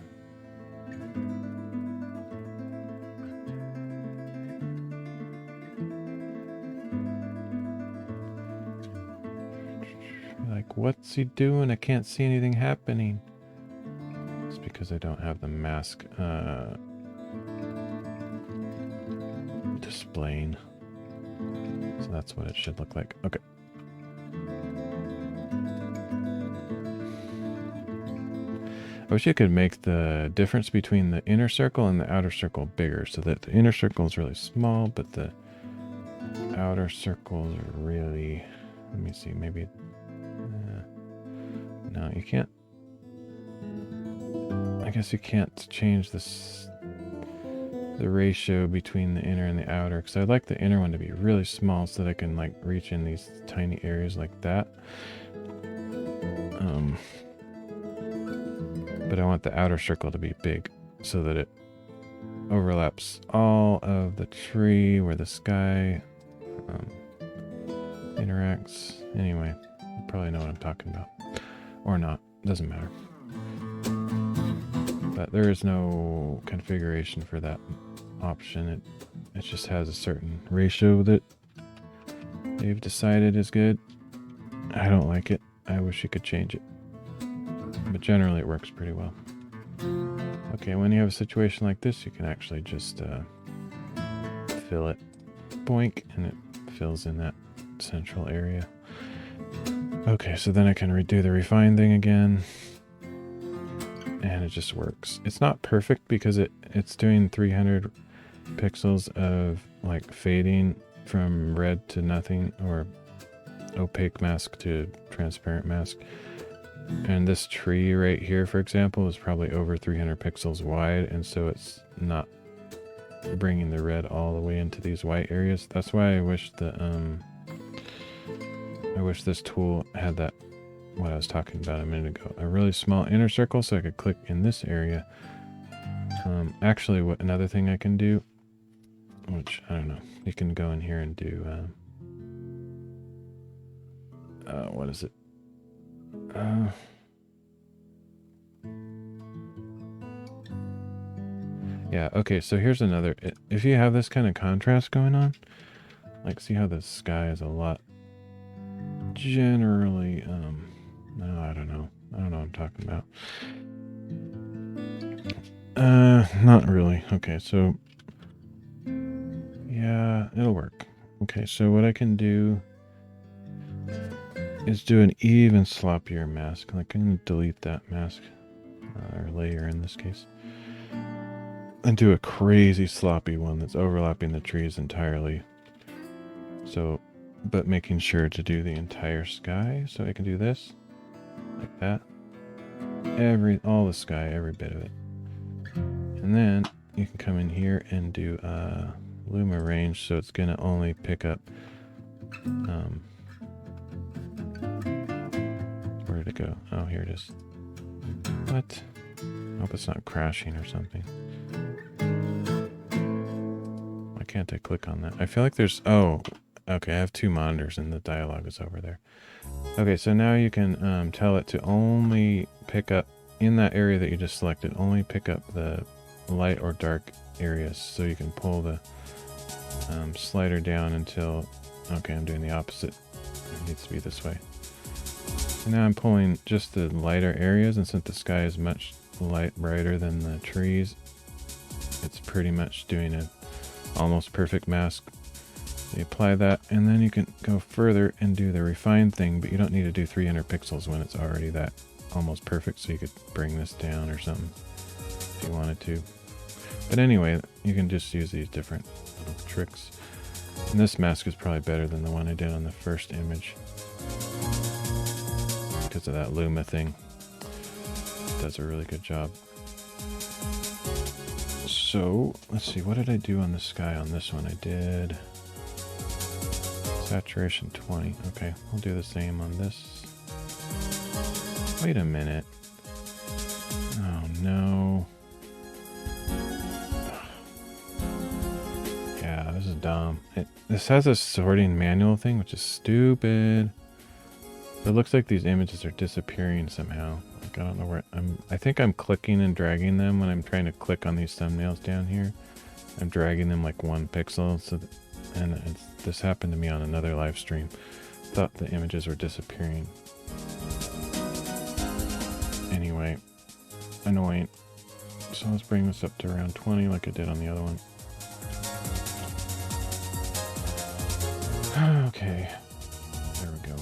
Like, what's he doing? I can't see anything happening. It's because I don't have the mask displaying. So that's what it should look like. Okay. I wish you could make the difference between the inner circle and the outer circle bigger so that the inner circle is really small, but the outer circles are really, let me see, maybe, no, you can't, I guess you can't change this, the ratio between the inner and the outer, because I'd like the inner one to be really small so that I can like reach in these tiny areas like that. But I want the outer circle to be big so that it overlaps all of the tree where the sky interacts. Anyway, you probably know what I'm talking about. Or not, doesn't matter. But there is no configuration for that option. It just has a certain ratio that they've decided is good. I don't like it. I wish you could change it. But generally it works pretty well. Okay, when you have a situation like this, you can actually just fill it. Boink, and it fills in that central area. Okay, so then I can redo the refine thing again. And it just works. It's not perfect because it's doing 300 pixels of like fading from red to nothing, or opaque mask to transparent mask. And this tree right here, for example, is probably over 300 pixels wide, and so it's not bringing the red all the way into these white areas. That's why I wish this tool had that, what I was talking about a minute ago, a really small inner circle so I could click in this area. Actually, what another thing I can do, which I don't know, you can go in here and do what is it? Yeah, okay, so here's another. If you have this kind of contrast going on, like see how the sky is a lot generally, no, I don't know what I'm talking about. Not really. Okay, so yeah, it'll work. Okay, so what I can do is do an even sloppier mask. Like I'm gonna delete that mask, or layer in this case, and do a crazy sloppy one that's overlapping the trees entirely. So, but making sure to do the entire sky. So I can do this, like that. All the sky, every bit of it. And then you can come in here and do Luma range, so it's gonna only pick up, where did it go? Oh, here it is. What? I hope it's not crashing or something. Why can't I click on that? I feel like there's, oh, okay, I have two monitors and the dialogue is over there. Okay, so now you can tell it to only pick up, in that area that you just selected, only pick up the light or dark areas. So you can pull the slider down until, okay, I'm doing the opposite. It needs to be this way. And now I'm pulling just the lighter areas, and since the sky is much brighter than the trees, it's pretty much doing a almost perfect mask. You apply that, and then you can go further and do the refine thing, but you don't need to do 300 pixels when it's already that almost perfect, so you could bring this down or something if you wanted to. But anyway, you can just use these different little tricks. And this mask is probably better than the one I did on the first image, because of that Luma thing. It does a really good job. So, let's see, what did I do on the sky on this one? I did saturation 20. Okay, we'll do the same on this. Wait a minute. Oh no. Yeah, this is dumb. This has a sorting manual thing, which is stupid. It looks like these images are disappearing somehow. Like, I don't know where I think I'm clicking and dragging them when I'm trying to click on these thumbnails down here. I'm dragging them like 1 pixel, so this happened to me on another live stream. Thought the images were disappearing. Anyway, annoying. So let's bring this up to around 20 like I did on the other one. Okay, there we go.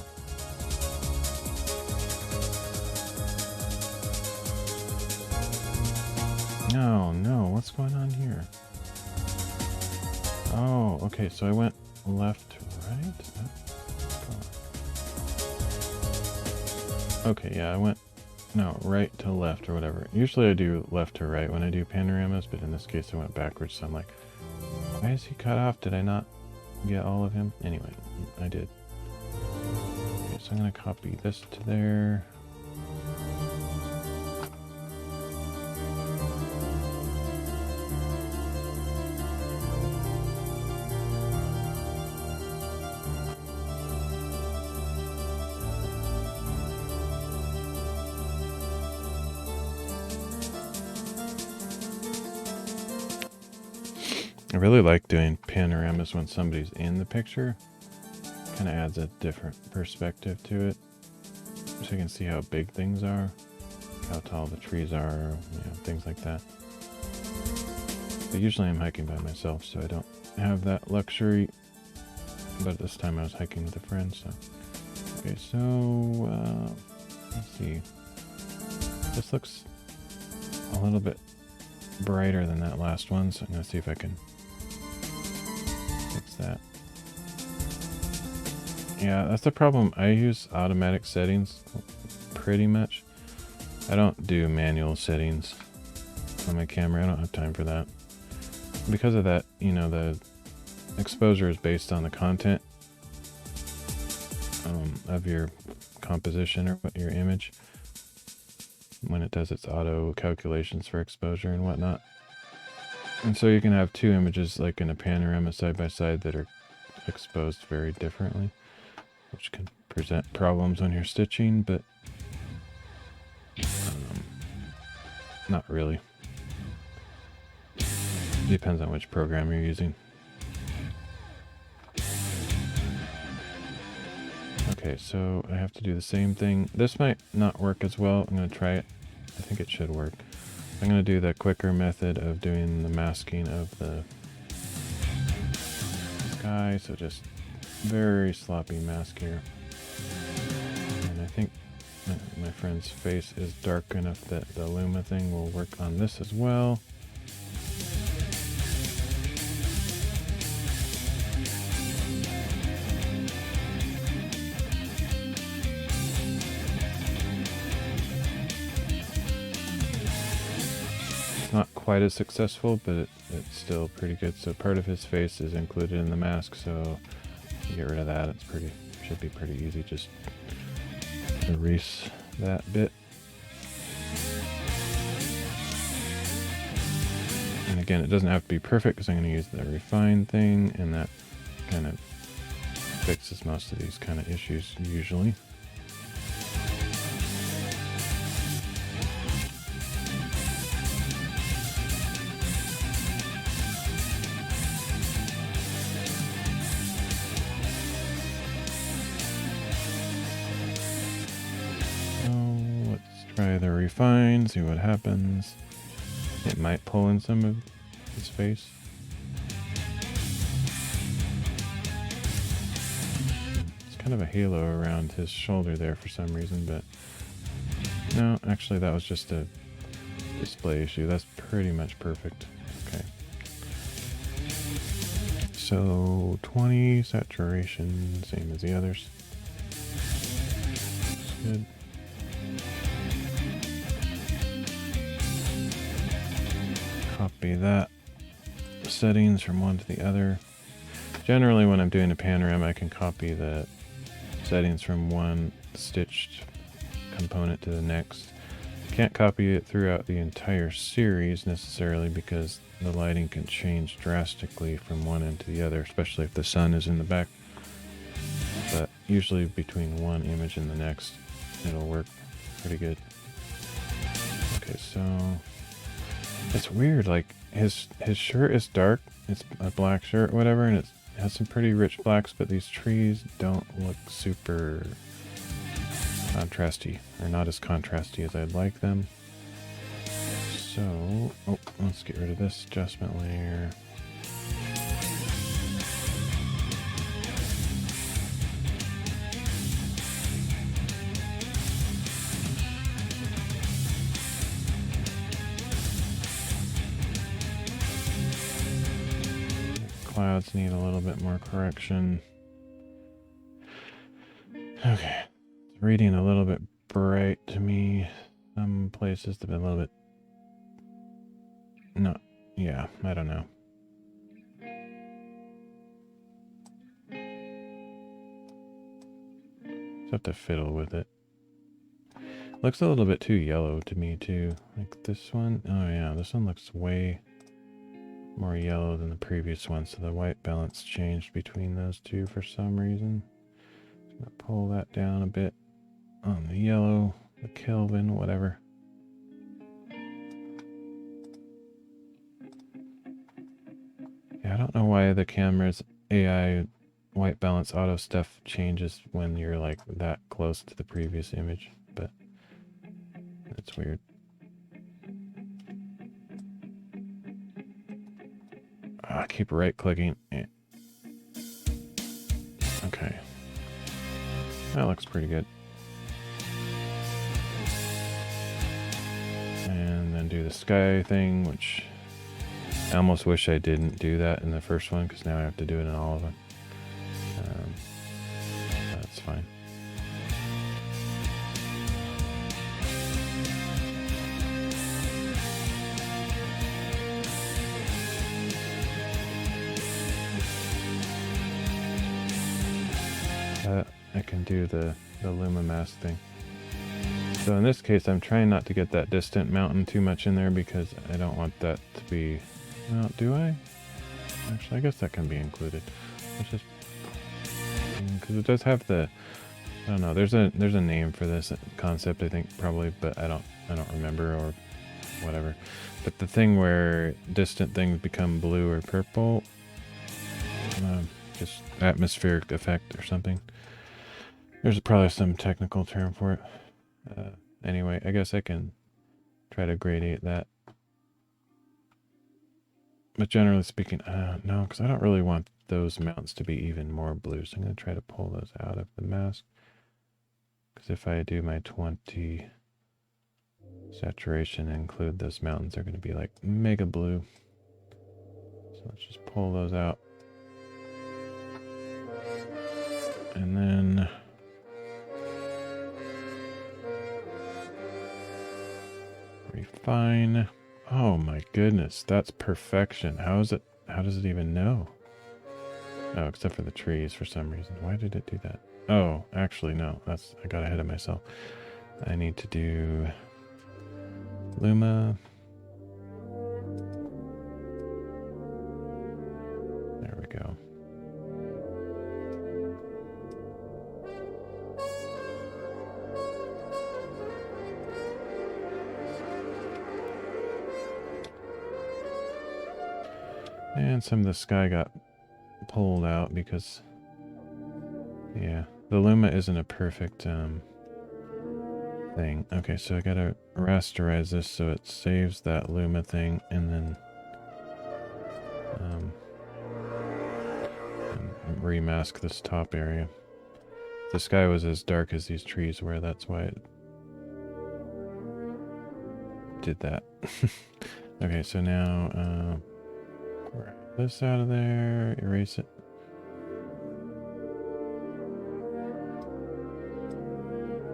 No, what's going on here? Oh, okay, so I went left to right? Okay, yeah, I went, right to left or whatever. Usually I do left to right when I do panoramas, but in this case I went backwards, so I'm like, why is he cut off? Did I not get all of him? Anyway, I did. Okay, so I'm gonna copy this to there. I really like doing panoramas when somebody's in the picture. Kind of adds a different perspective to it. So you can see how big things are, how tall the trees are, things like that. But usually I'm hiking by myself, so I don't have that luxury. But this time I was hiking with a friend, so. Okay, so, let's see. This looks a little bit brighter than that last one, so I'm going to see if I can fix that. Yeah, that's the problem. I use automatic settings pretty much. I don't do manual settings on my camera. I don't have time for that. Because of that, the exposure is based on the content of your composition or your image when it does its auto calculations for exposure and whatnot. And so you can have 2 images like in a panorama side by side that are exposed very differently, which can present problems when you're stitching, but not really. Depends on which program you're using. Okay, so I have to do the same thing. This might not work as well. I'm going to try it. I think it should work. I'm going to do the quicker method of doing the masking of the sky. So just very sloppy mask here. And I think my friend's face is dark enough that the Luma thing will work on this as well. Not quite as successful, but it's still pretty good. So part of his face is included in the mask, so to get rid of that, should be pretty easy. Just erase that bit. And again, it doesn't have to be perfect because I'm going to use the refine thing, and that kind of fixes most of these kind of issues usually. Try the refine, see what happens. It might pull in some of his face. It's kind of a halo around his shoulder there for some reason, but no, actually that was just a display issue. That's pretty much perfect. Okay. So 20 saturation, same as the others. That's good. Copy that settings from one to the other. Generally when I'm doing a panorama, I can copy the settings from one stitched component to the next. Can't copy it throughout the entire series necessarily because the lighting can change drastically from one end to the other, especially if the sun is in the back. But usually between one image and the next, it'll work pretty good. Okay, so it's weird, like his shirt is dark, it's a black shirt, whatever, and it has some pretty rich blacks, but these trees don't look super contrasty, or not as contrasty as I'd like them. So, oh, let's get rid of this adjustment layer. Clouds need a little bit more correction. Okay, it's reading a little bit bright to me. Some places have been a little bit... No, yeah, I don't know. Just have to fiddle with it. Looks a little bit too yellow to me too. Like this one. Oh yeah, this one looks way more yellow than the previous one, so the white balance changed between those two for some reason. I'm gonna pull that down a bit on the yellow, the Kelvin, whatever. Yeah, I don't know why the camera's AI white balance auto stuff changes when you're like that close to the previous image, but it's weird. I keep right clicking. Okay. That looks pretty good. And then do the sky thing, which I almost wish I didn't do that in the first one because now I have to do it in all of them. That's fine. I can do the Luma mask thing. So in this case, I'm trying not to get that distant mountain too much in there because I don't want that to be... Well, do I? Actually, I guess that can be included. Let's just... Because it does have the... I don't know, there's a name for this concept, I think, probably, but I don't remember or whatever. But the thing where distant things become blue or purple... just atmospheric effect or something. There's probably some technical term for it. Anyway, I guess I can try to gradate that. But generally speaking, no, because I don't really want those mountains to be even more blue. So I'm going to try to pull those out of the mask. Because if I do my 20 saturation and include those mountains, they're going to be like mega blue. So let's just pull those out. And then... refine. Oh my goodness, that's perfection. How does it even know? Oh, except for the trees for some reason. Why did it do that? Oh, actually no, I got ahead of myself. I need to do Luma. There we go. And some of the sky got pulled out because, yeah, the Luma isn't a perfect thing thing. Okay, so I gotta rasterize this so it saves that Luma thing, and then and remask this top area. If the sky was as dark as these trees were, that's why it did that. Okay, so now grab this out of there, erase it.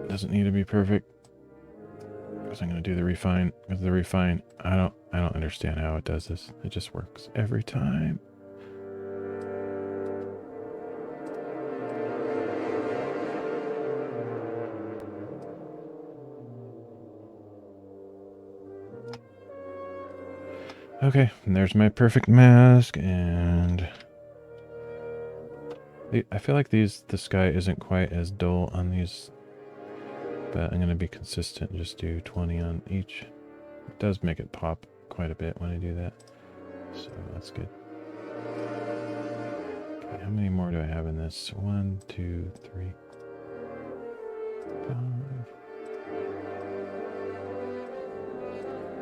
Doesn't need to be perfect. Because I'm gonna do the refine. Because the refine, I don't understand how it does this. It just works every time. Okay, and there's my perfect mask, and I feel like the sky isn't quite as dull on these, but I'm going to be consistent and just do 20 on each. It does make it pop quite a bit when I do that, so that's good. Okay, how many more do I have in this? 1, 2, 3,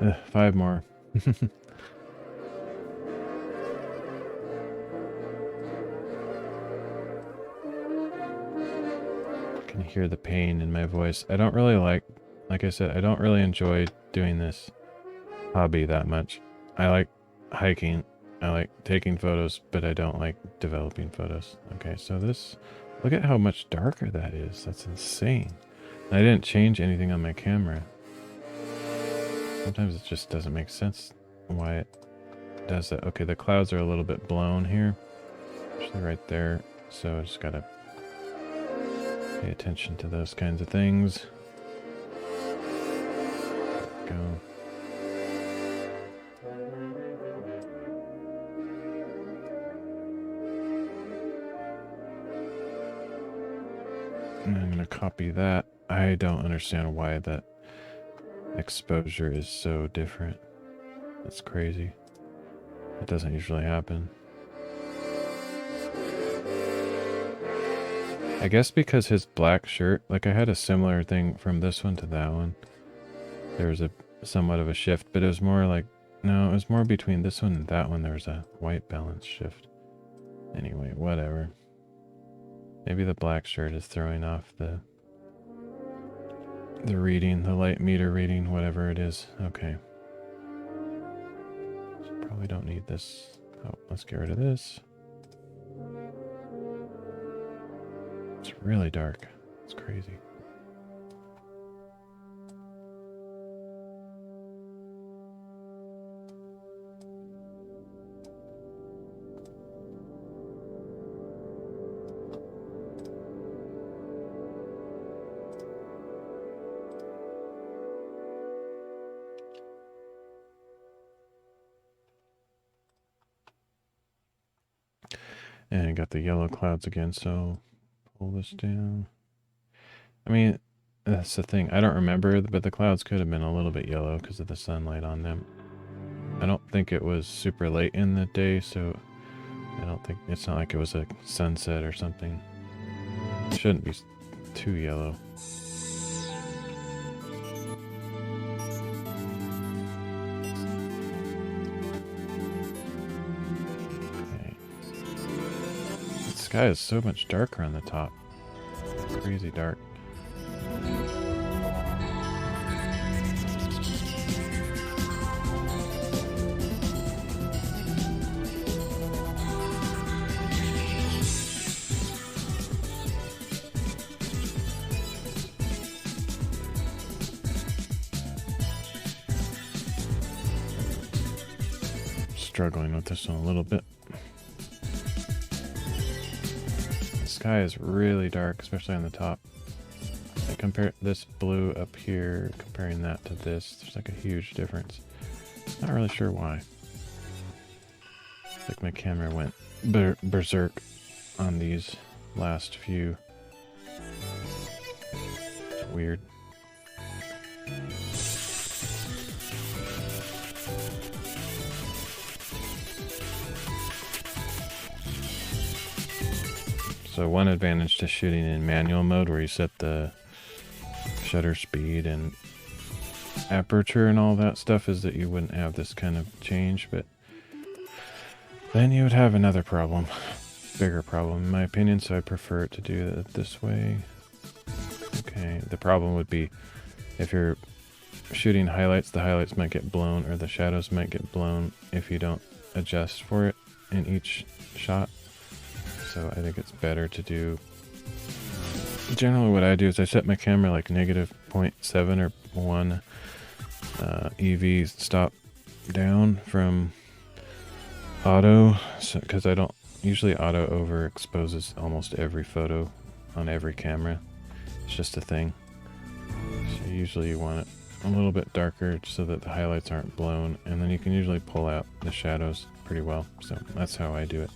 5. 5 more. Can hear the pain in my voice. I don't really like I said, I don't really enjoy doing this hobby that much. I like hiking, I like taking photos, but I don't like developing photos. Okay, so this, look at how much darker that is. That's insane. And I didn't change anything on my camera. Sometimes it just doesn't make sense why it does that. Okay, the clouds are a little bit blown here, actually right there, so I just gotta pay attention to those kinds of things. Go. And I'm gonna copy that. I don't understand why that exposure is so different. That's crazy. It doesn't usually happen. I guess because his black shirt, like I had a similar thing from this one to that one. There was a somewhat of a shift, but it was more like, no, it was more between this one and that one. There was a white balance shift. Anyway, whatever. Maybe the black shirt is throwing off the reading, the light meter reading, whatever it is. Okay. So probably don't need this. Oh, let's get rid of this. It's really dark. It's crazy. And I got the yellow clouds again, so pull this down. I mean, that's the thing. I don't remember, but the clouds could have been a little bit yellow because of the sunlight on them. I don't think it was super late in the day, so I don't think, it's not like it was a sunset or something. It shouldn't be too yellow. The sky is so much darker on the top. It's crazy dark. Struggling with this one a little bit. The sky is really dark, especially on the top. I compare this blue up here, comparing that to this, there's like a huge difference. Not really sure why. It's like my camera went berserk on these last few. It's weird. So one advantage to shooting in manual mode, where you set the shutter speed and aperture and all that stuff is that you wouldn't have this kind of change, but then you would have another problem, bigger problem in my opinion, so I prefer to do it this way. Okay, the problem would be if you're shooting highlights, the highlights might get blown or the shadows might get blown if you don't adjust for it in each shot. So I think it's better to do, generally what I do is I set my camera like -0.7 or 1 EV stop down from auto, because I don't, usually auto overexposes almost every photo on every camera. It's just a thing. So usually you want it a little bit darker so that the highlights aren't blown, and then you can usually pull out the shadows pretty well. So that's how I do it.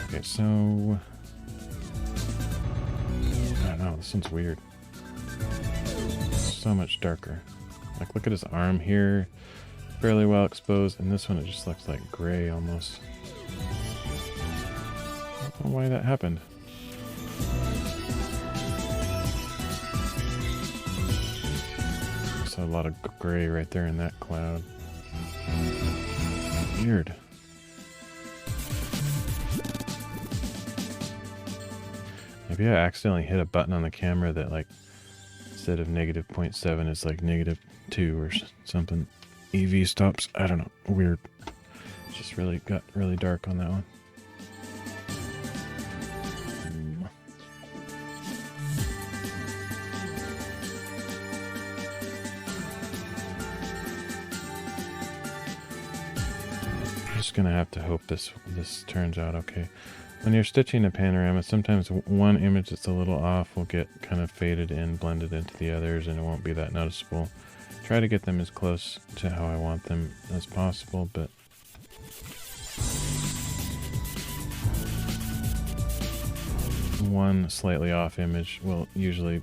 Okay, so I don't know, this one's weird. So much darker. Like, look at his arm here, fairly well exposed, and this one it just looks like gray almost. I don't know why that happened. A lot of gray right there in that cloud. Weird. Maybe I accidentally hit a button on the camera that, like, instead of -0.7 is like -2 or something. EV stops. I don't know. Weird. Just really got really dark on that one. Just gonna have to hope this turns out okay. When you're stitching a panorama, sometimes one image that's a little off will get kind of faded in, blended into the others, and it won't be that noticeable. Try to get them as close to how I want them as possible, but one slightly off image will usually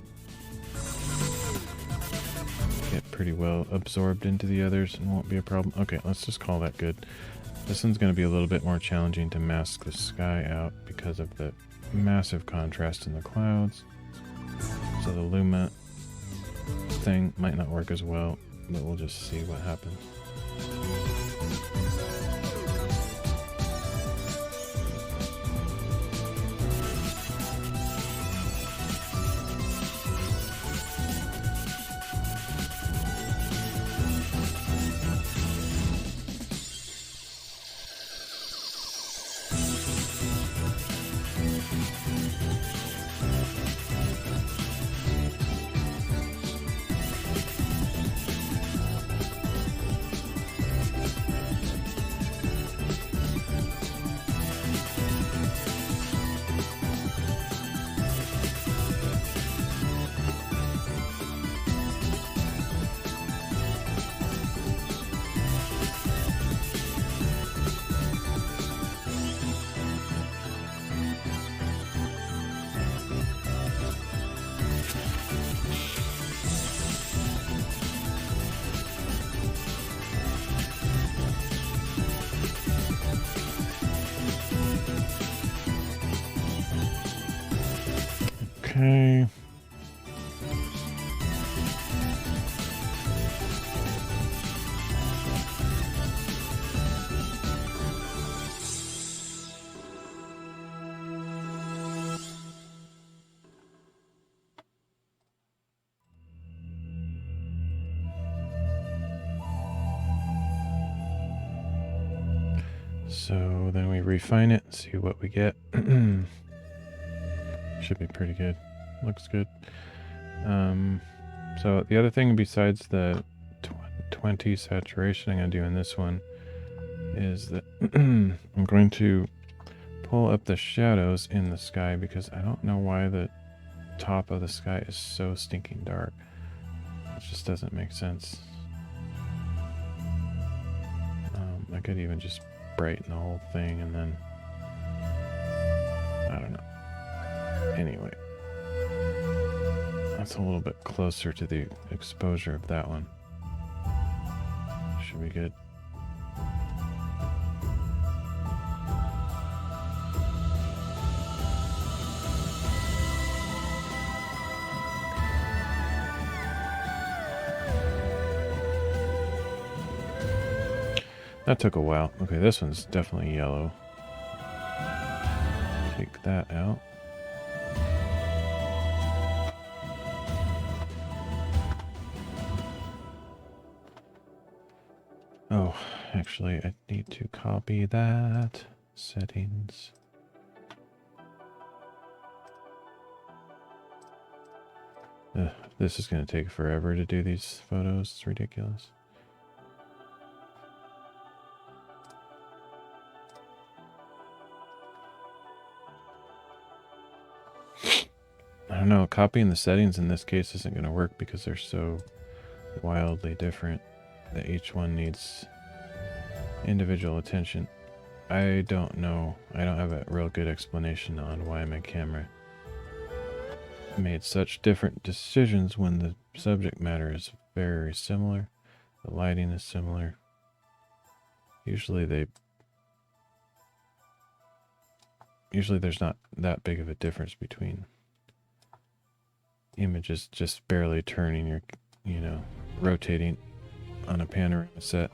get pretty well absorbed into the others and won't be a problem. Okay, let's just call that good. This one's going to be a little bit more challenging to mask the sky out because of the massive contrast in the clouds. So the Luma thing might not work as well, but we'll just see what happens. Okay. So then we refine it, see what we get. Should be pretty good. Looks good. So the other thing besides the 20 saturation I'm going to do in this one is that I'm going to pull up the shadows in the sky because I don't know why the top of the sky is so stinking dark. It just doesn't make sense. I could even just brighten the whole thing and then I don't know. Anyway, that's a little bit closer to the exposure of that one. Should be good. That took a while. Okay, this one's definitely yellow. Take that out. Oh, actually, I need to copy that. Settings. Ugh, this is going to take forever to do these photos. It's ridiculous. I don't know, copying the settings in this case isn't going to work because they're so wildly different that each one needs individual attention. I don't know. I don't have a real good explanation on why my camera made such different decisions when the subject matter is very similar. The lighting is similar. Usually there's not that big of a difference between images just barely turning your, rotating on a panorama set.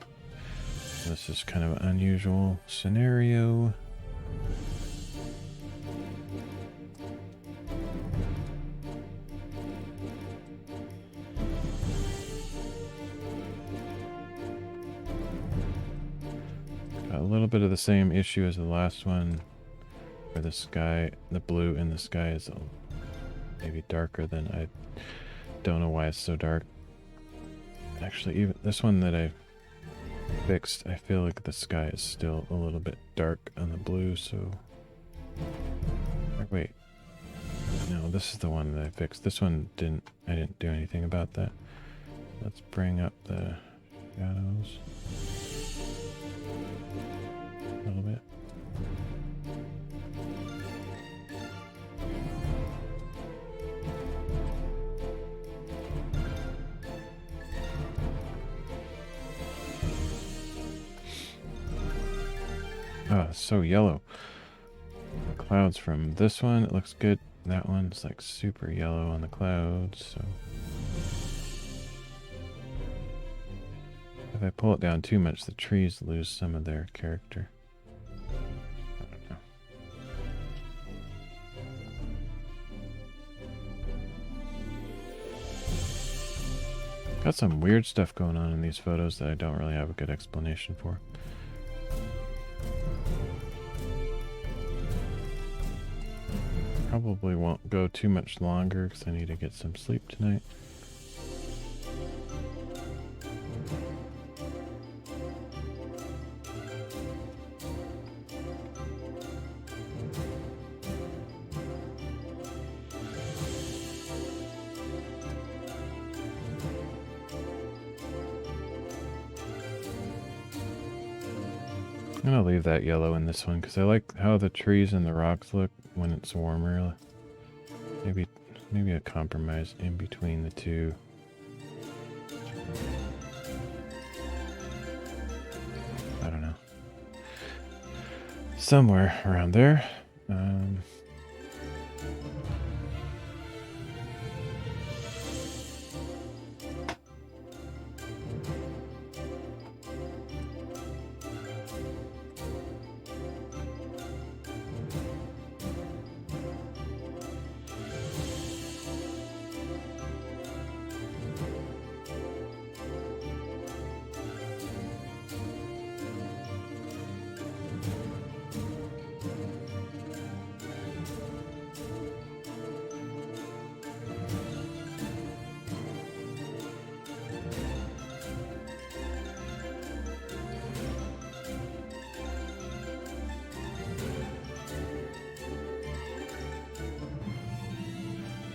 This is kind of an unusual scenario. Got a little bit of the same issue as the last one, where the sky, the blue in the sky is maybe darker than I don't know why it's so dark. Actually, even this one that I fixed, I feel like the sky is still a little bit dark on the blue, so... Wait. No, this is the one that I fixed. This one I didn't do anything about that. Let's bring up the shadows a little bit. Oh, it's so yellow. The clouds from this one, it looks good. That one's like super yellow on the clouds, so... If I pull it down too much, the trees lose some of their character. I don't know. Got some weird stuff going on in these photos that I don't really have a good explanation for. Probably won't go too much longer because I need to get some sleep tonight. I'm gonna leave that yellow in this one because I like how the trees and the rocks look when it's warmer. Maybe a compromise in between the two. I don't know. Somewhere around there.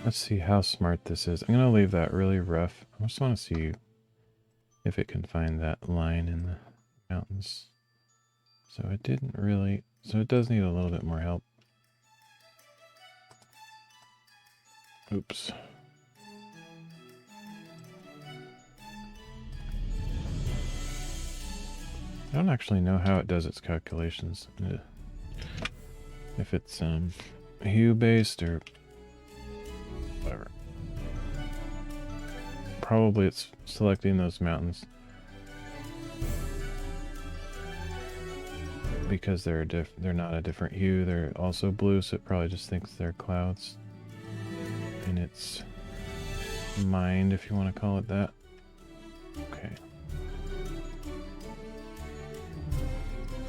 Let's see how smart this is. I'm going to leave that really rough. I just want to see if it can find that line in the mountains. So it didn't really... So it does need a little bit more help. Oops. I don't actually know how it does its calculations. If it's hue-based or... whatever. Probably it's selecting those mountains. because they're not a different hue, they're also blue, so it probably just thinks they're clouds in its mind, if you want to call it that. Okay.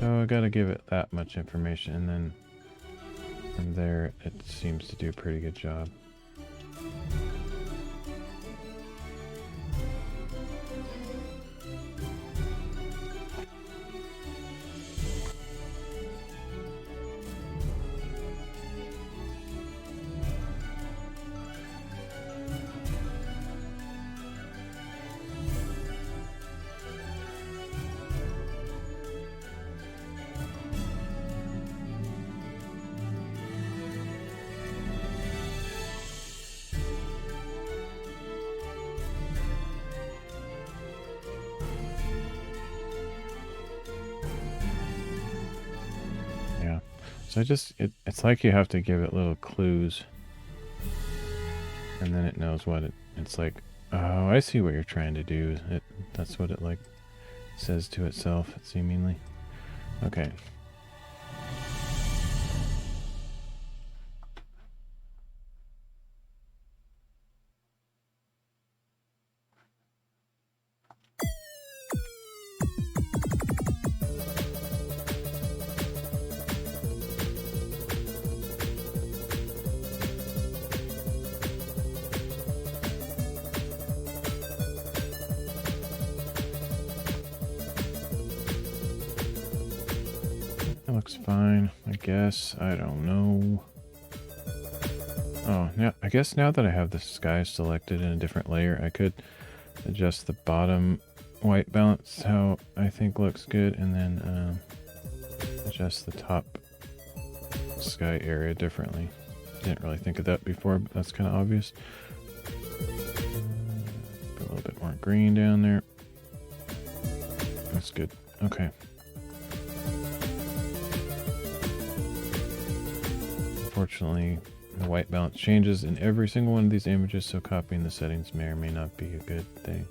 So I gotta give it that much information, and then from there it seems to do a pretty good job. So it's like you have to give it little clues, and then it knows what it's like. Oh, I see what you're trying to do. That's what it like says to itself, seemingly. Okay. That looks fine, I guess. I don't know. Oh, yeah, I guess now that I have the sky selected in a different layer, I could adjust the bottom white balance how I think looks good, and then adjust the top sky area differently. Didn't really think of that before, but that's kind of obvious. Put a little bit more green down there. That's good. Okay. Unfortunately, the white balance changes in every single one of these images, so copying the settings may or may not be a good thing.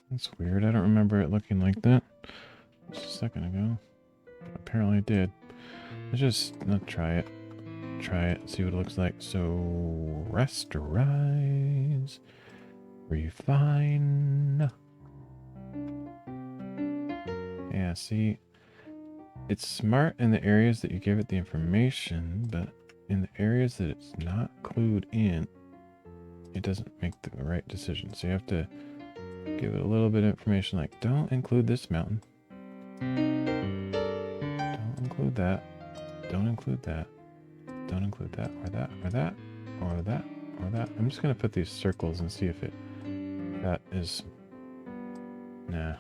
That's weird. I don't remember it looking like that just a second ago. But apparently it did. Let's just try it. Try it, see what it looks like. So, rasterize, refine. Yeah, see, it's smart in the areas that you give it the information, but in the areas that it's not clued in, it doesn't make the right decision. So you have to give it a little bit of information, like don't include this mountain, don't include that, don't include that, don't include that, or that, or that, or that, or that. I'm just gonna put these circles and see if that is, nah,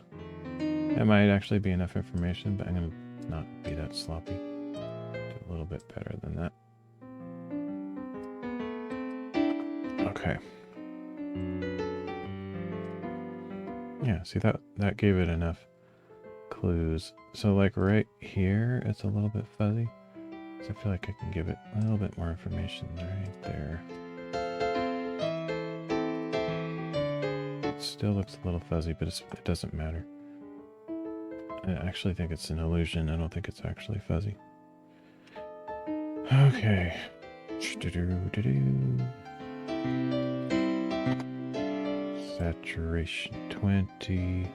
that might actually be enough information, but I'm gonna not be that sloppy. Do a little bit better than that. Okay. Yeah, see that gave it enough clues. So like right here, it's a little bit fuzzy. So I feel like I can give it a little bit more information right there. It still looks a little fuzzy, but it doesn't matter. I actually think it's an illusion. I don't think it's actually fuzzy. Okay. Saturation 20.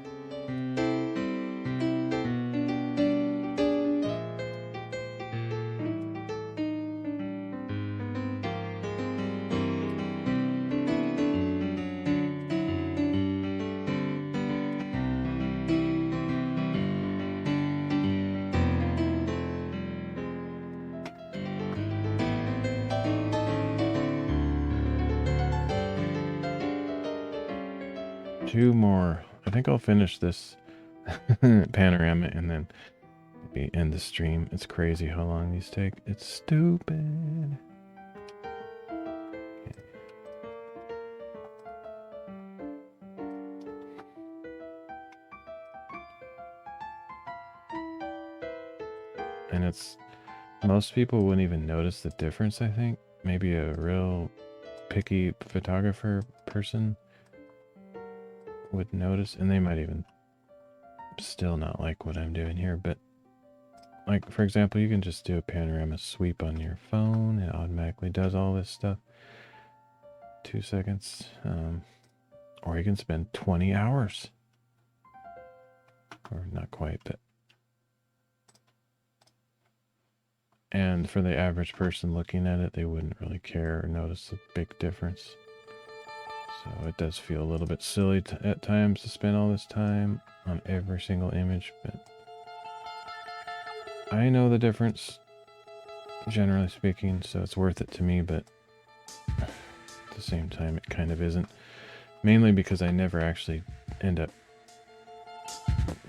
Two more. I think I'll finish this panorama and then maybe end the stream. It's crazy how long these take. It's stupid. Okay. And it's most people wouldn't even notice the difference, I think. Maybe a real picky photographer person would notice, and they might even still not like what I'm doing here, but like for example, you can just do a panorama sweep on your phone. It automatically does all this stuff. 2 seconds. Or you can spend 20 hours. Or not quite, but and for the average person looking at it, they wouldn't really care or notice a big difference. So it does feel a little bit silly at times to spend all this time on every single image, but I know the difference, generally speaking, so it's worth it to me, but at the same time it kind of isn't. Mainly because I never actually end up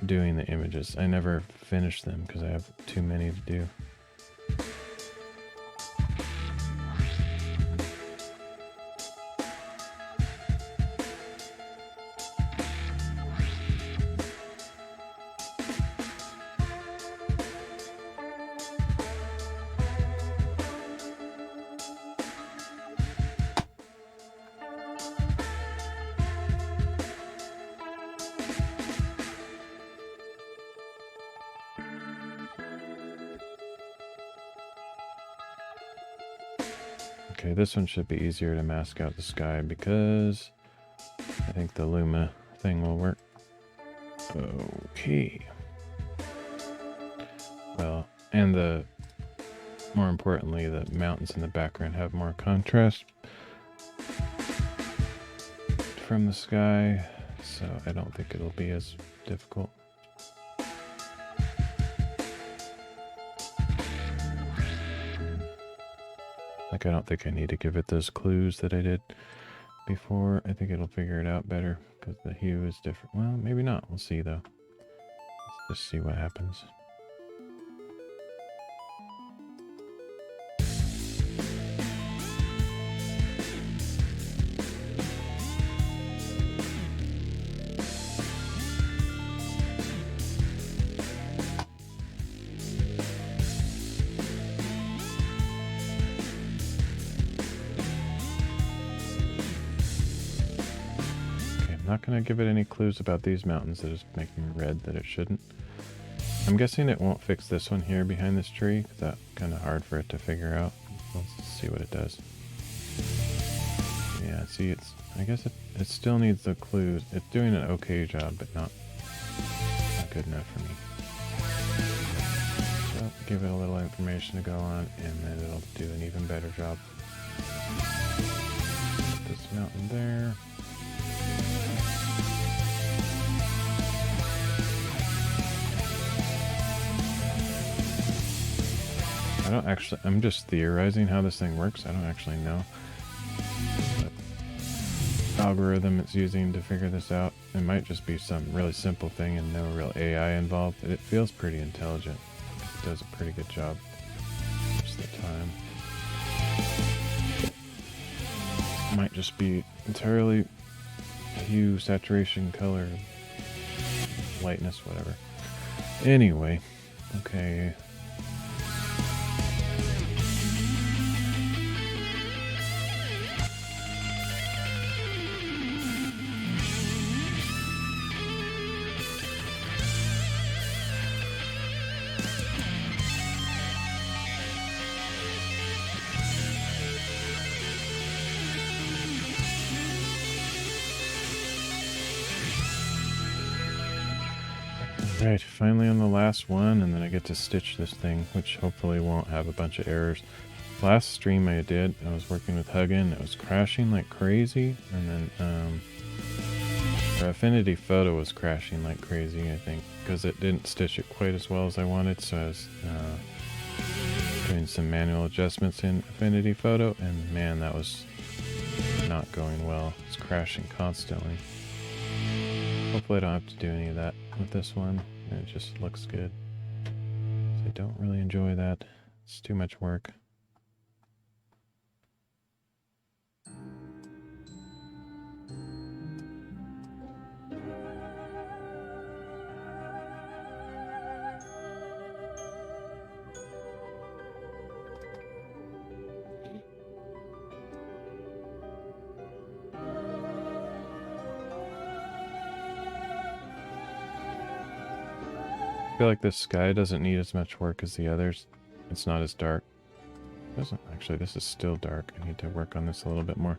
doing the images. I never finish them because I have too many to do. Okay, this one should be easier to mask out the sky because I think the Luma thing will work. Okay. Well, and more importantly, the mountains in the background have more contrast from the sky, so I don't think it'll be as difficult. Like, I don't think I need to give it those clues that I did before. I think it'll figure it out better because the hue is different. Well, maybe not. We'll see, though. Let's just see what happens. Not going to give it any clues about these mountains that is making red that it shouldn't. I'm guessing it won't fix this one here behind this tree, because that's kind of hard for it to figure out. Let's see what it does. Yeah, see, I guess it still needs the clues. It's doing an okay job, but not good enough for me. So give it a little information to go on, and then it'll do an even better job. Put this mountain there. I'm just theorizing how this thing works. I don't actually know what algorithm it's using to figure this out. It might just be some really simple thing and no real AI involved, but it feels pretty intelligent. It does a pretty good job most of the time. might just be entirely hue, saturation, color, lightness, whatever. Anyway, okay. Right, finally on the last one, and then I get to stitch this thing, which hopefully won't have a bunch of errors. Last stream I did, I was working with Hugin, it was crashing like crazy, and then our Affinity Photo was crashing like crazy, I think, because it didn't stitch it quite as well as I wanted, so I was doing some manual adjustments in Affinity Photo, and man, that was not going well. It's crashing constantly. Hopefully I don't have to do any of that with this one. It just looks good. So I don't really enjoy that. It's too much work. I feel like this sky doesn't need as much work as the others. It's not as dark. Doesn't actually, this is still dark. I need to work on this a little bit more.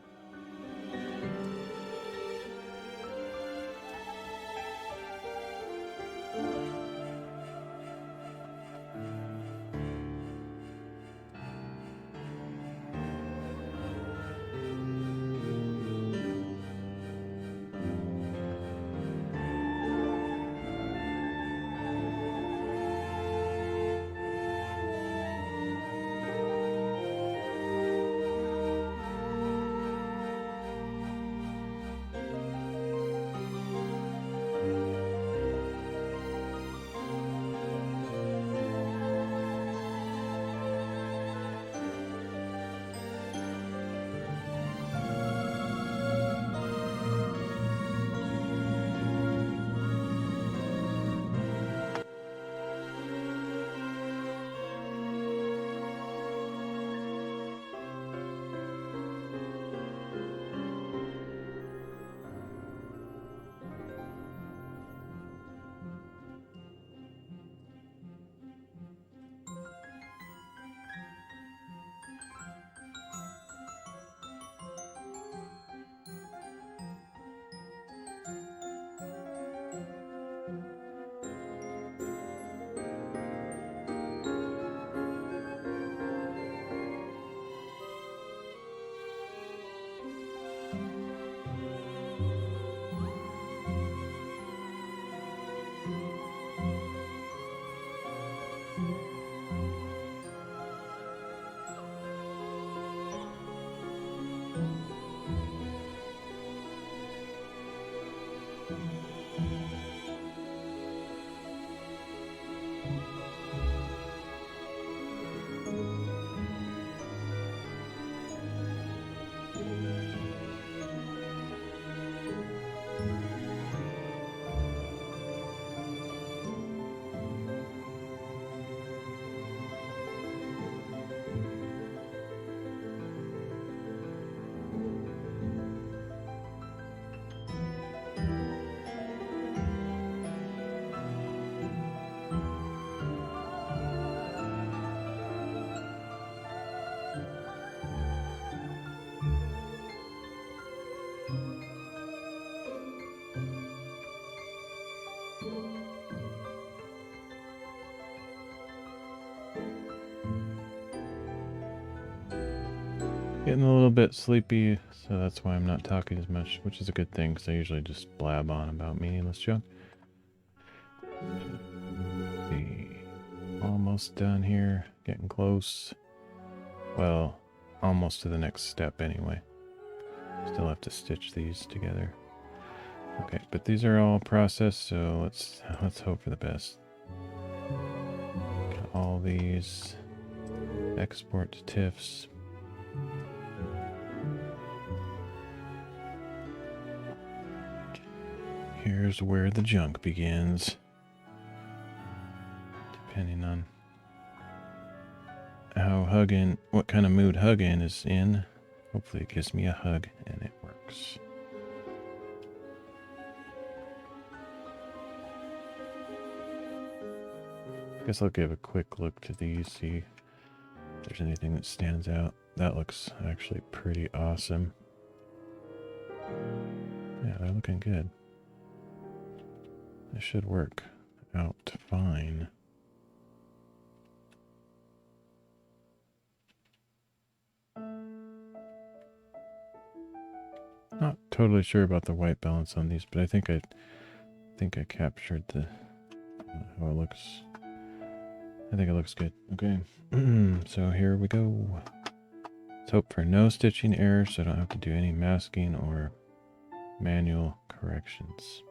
Getting a little bit sleepy, so that's why I'm not talking as much, which is a good thing, because I usually just blab on about meaningless junk. Almost done here, getting close. Well, almost to the next step anyway. Still have to stitch these together. Okay, but these are all processed, so let's hope for the best. Got all these. Export to TIFFs. here's where the junk begins. Depending on how Hugin, what kind of mood Hugin is in. Hopefully it gives me a hug and it works. I guess I'll give a quick look to these, see if there's anything that stands out. That looks actually pretty awesome. Yeah, they're looking good. This should work out fine. Not totally sure about the white balance on these, but I think I captured the how it looks. I think it looks good. Okay, so here we go. Let's hope for no stitching errors, so I don't have to do any masking or manual corrections.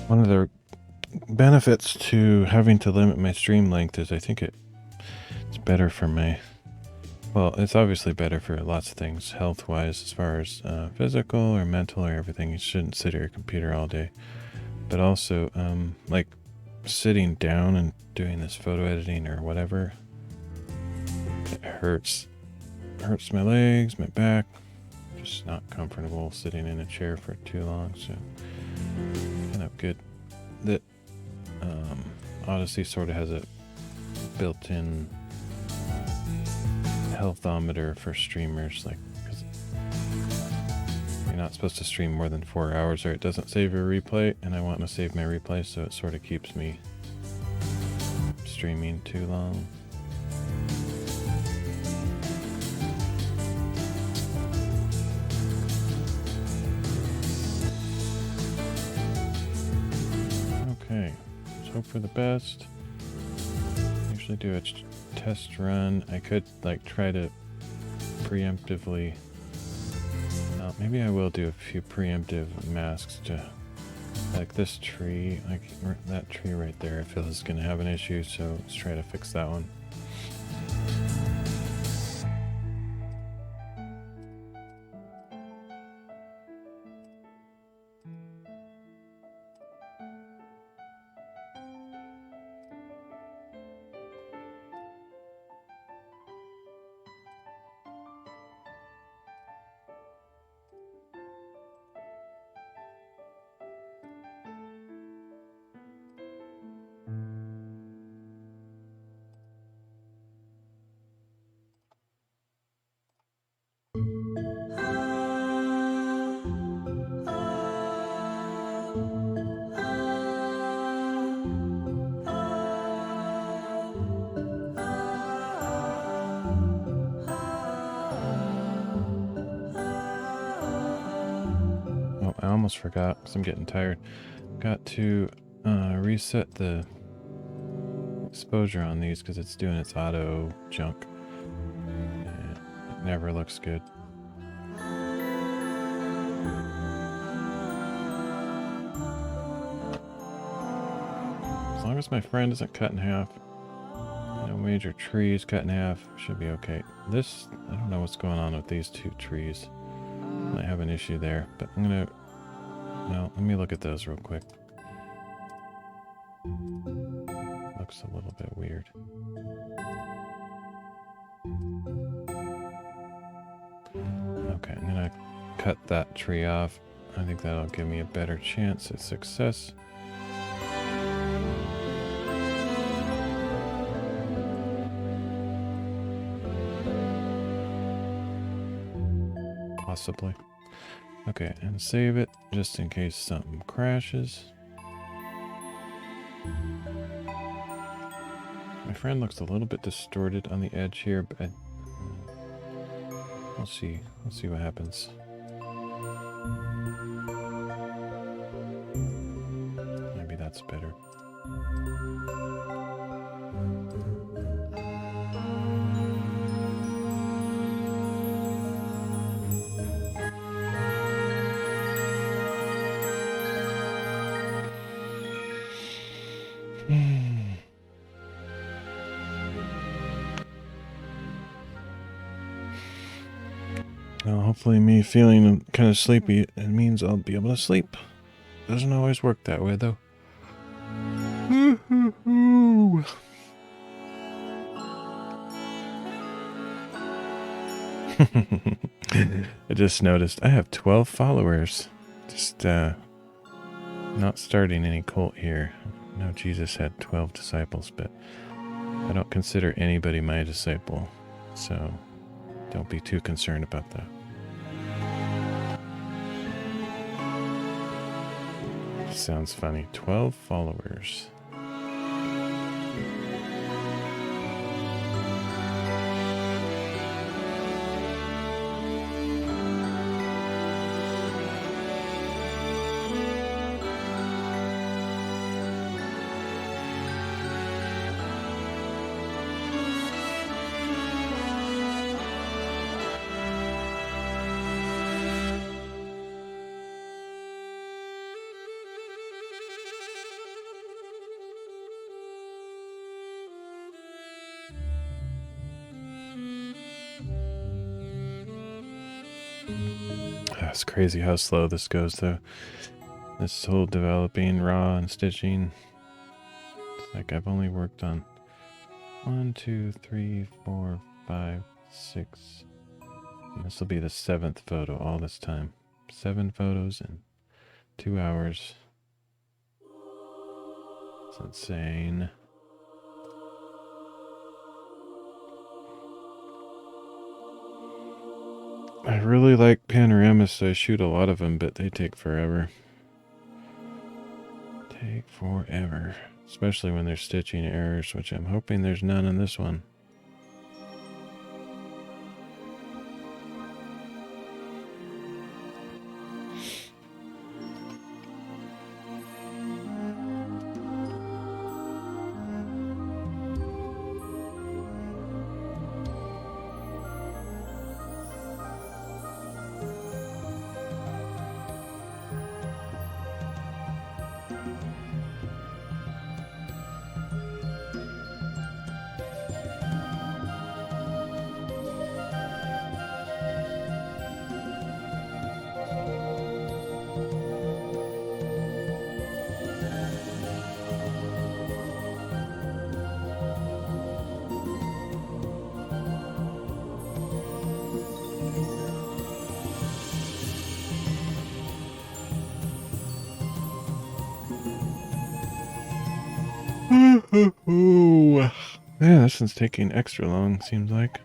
One of the benefits to having to limit my stream length is I think it's better for my, well, it's obviously better for lots of things health-wise, as far as physical or mental or everything. You shouldn't sit at your computer all day. But also, like sitting down and doing this photo editing or whatever, it hurts my legs, my back. Just not comfortable sitting in a chair for too long, so kind of good that Odyssey sort of has a built-in healthometer for streamers, like, because you're not supposed to stream more than 4 hours or it doesn't save your replay, and I want to save my replay, so it sort of keeps me streaming too long. Okay, let's hope for the best. Usually do a test run. I could like try to preemptively, maybe I will do a few preemptive masks to, like this tree, like that tree right there I feel is going to have an issue, so let's try to fix that one. I almost forgot because I'm getting tired. Got to reset the exposure on these because it's doing its auto junk. It never looks good. long as my friend isn't cut in half, no major trees cut in half, should be okay. This, I don't know what's going on with these two trees. Might have an issue there, but I'm gonna, well, let me look at those real quick. Looks a little bit weird. Okay, I'm gonna cut that tree off. I think that'll give me a better chance at success. Possibly. Okay, and save it just in case something crashes. My friend looks a little bit distorted on the edge here, but we'll see. We'll see what happens. Maybe that's better. Well, hopefully me feeling kind of sleepy, it means I'll be able to sleep. Doesn't always work that way, though. I just noticed I have 12 followers. Just not starting any cult here. I know Jesus had 12 disciples, but I don't consider anybody my disciple. So don't be too concerned about that. Sounds funny. 12 followers. It's crazy how slow this goes, though. This whole developing raw and stitching. It's like I've only worked on 1, 2, 3, 4, 5, 6. And this will be the 7th photo all this time. 7 photos in 2 hours. It's insane. I really like panoramas, so I shoot a lot of them, but they take forever. Take forever. Especially when there's stitching errors, which I'm hoping there's none in this one. Ooh. Yeah, this one's taking extra long, seems like.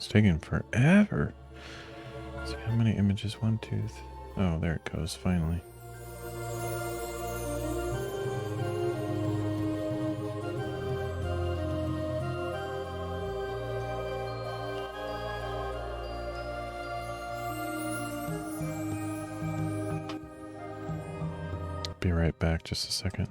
It's taking forever. Let's see how many images. 1, 2, oh, there it goes, finally. Be right back, just a second.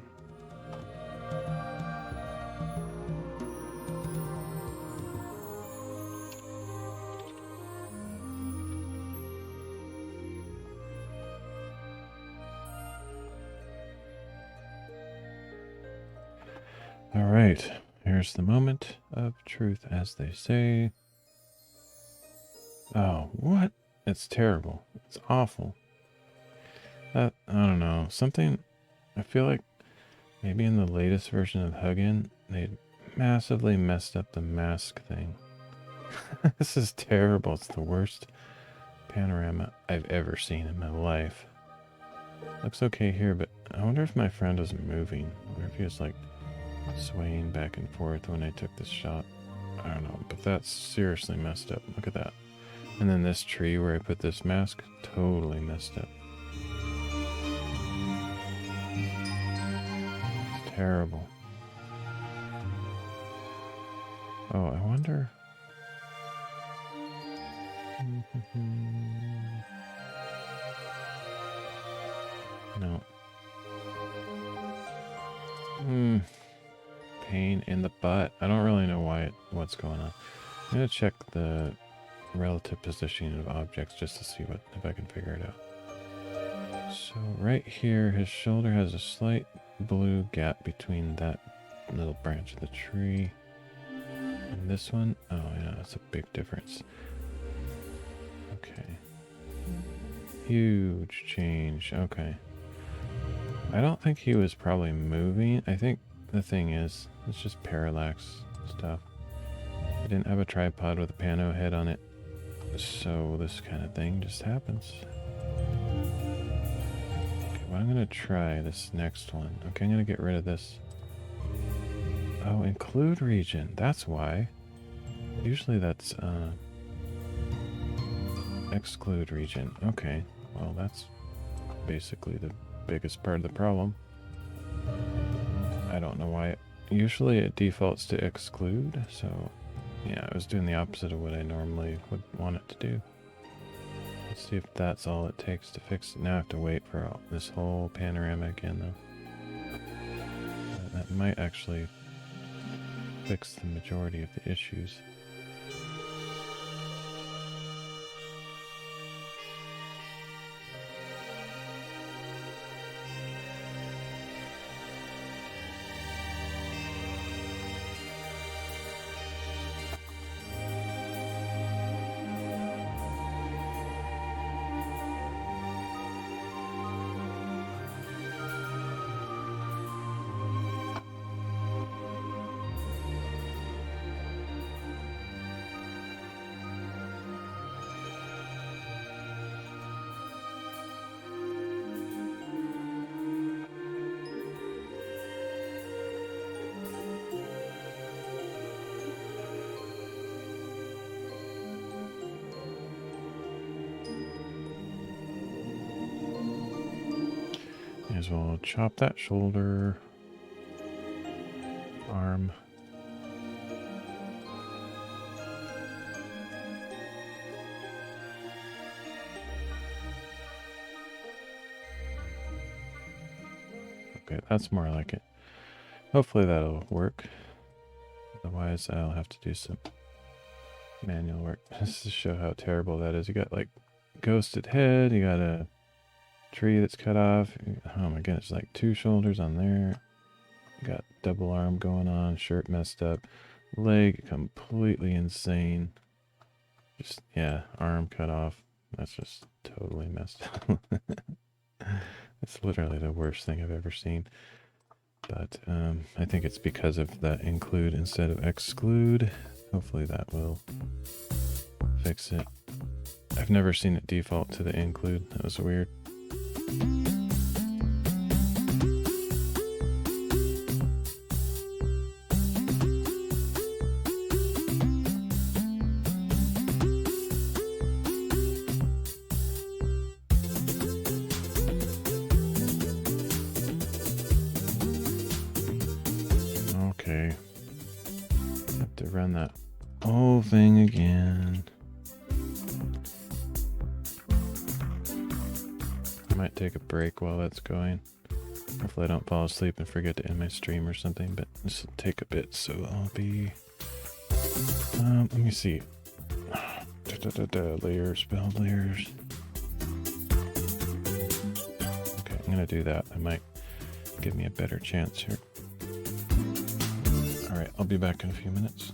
All right, here's the moment of truth, as they say. Oh, what? It's terrible. It's awful. I don't know. Something, I feel like maybe in the latest version of Hugin, they massively messed up the mask thing. This is terrible. It's the worst panorama I've ever seen in my life. Looks okay here, but I wonder if my friend was moving. I wonder if he was like swaying back and forth when I took this shot. I don't know, but that's seriously messed up. Look at that. And then this tree where I put this mask, totally messed up. It's terrible. Oh, I wonder. No. Pain in the butt. I don't really know what's going on. I'm gonna check the relative positioning of objects just to see if I can figure it out. So right here, his shoulder has a slight blue gap between that little branch of the tree and this one. Oh yeah, that's a big difference. Okay. Huge change. Okay. I don't think he was probably moving. I think the thing is, it's just parallax stuff. I didn't have a tripod with a pano head on it, so this kind of thing just happens. Okay, well, I'm gonna try this next one. Okay, I'm gonna get rid of this. Oh, include region. That's why. Usually that's exclude region. Okay, well that's basically the biggest part of the problem. I don't know why. Usually it defaults to exclude, so yeah, I was doing the opposite of what I normally would want it to do. Let's see if that's all it takes to fix it. Now I have to wait for this whole panorama again, though. That might actually fix the majority of the issues. May as well chop that shoulder, arm. Okay, that's more like it. Hopefully that'll work. Otherwise, I'll have to do some manual work just to show how terrible that is. You got like ghosted head, you got a tree that's cut off. Oh my goodness, like 2 shoulders on there. Got double arm going on, shirt messed up, leg completely insane. Just, yeah, arm cut off. That's just totally messed up. It's literally the worst thing I've ever seen. But I think it's because of that include instead of exclude. Hopefully that will fix it. I've never seen it default to the include. That was weird. Okay. Have to run that whole thing again. I might take a break while that's going. Hopefully I don't fall asleep and forget to end my stream or something, but this will take a bit, so I'll be... let me see. Layers, build layers. Okay, I'm gonna do that. I might give me a better chance here. Alright, I'll be back in a few minutes.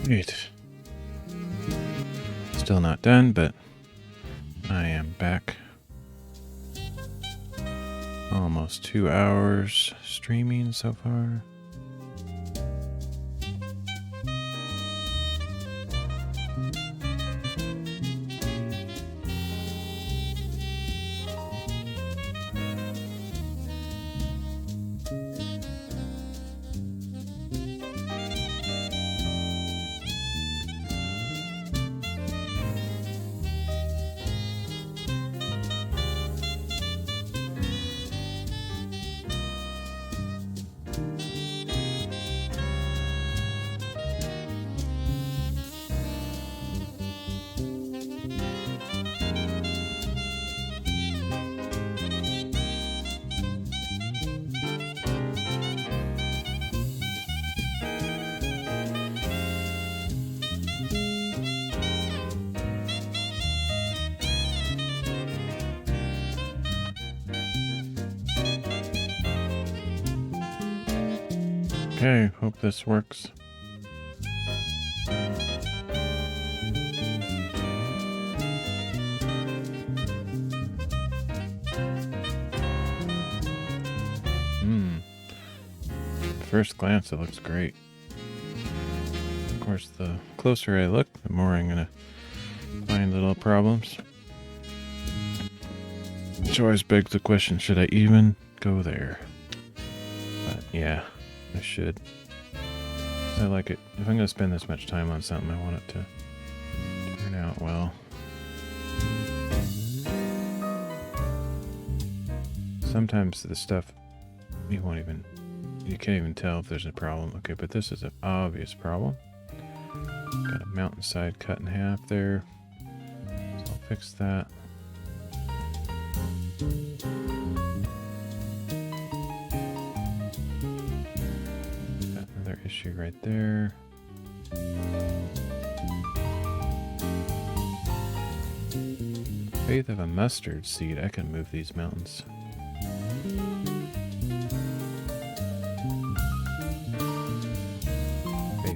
Right. Still not done, but I am back. Almost 2 hours streaming so far. Okay, hope this works. First glance, it looks great. Of course, the closer I look, the more I'm gonna find little problems. Which always begs the question, should I even go there? But yeah, I should. I like it. If I'm gonna spend this much time on something, I want it to turn out well. Sometimes the stuff, you can't even tell if there's a problem. Okay, but this is an obvious problem. Got a mountainside cut in half there. So I'll fix that. Got another issue right there. Faith of a mustard seed. I can move these mountains.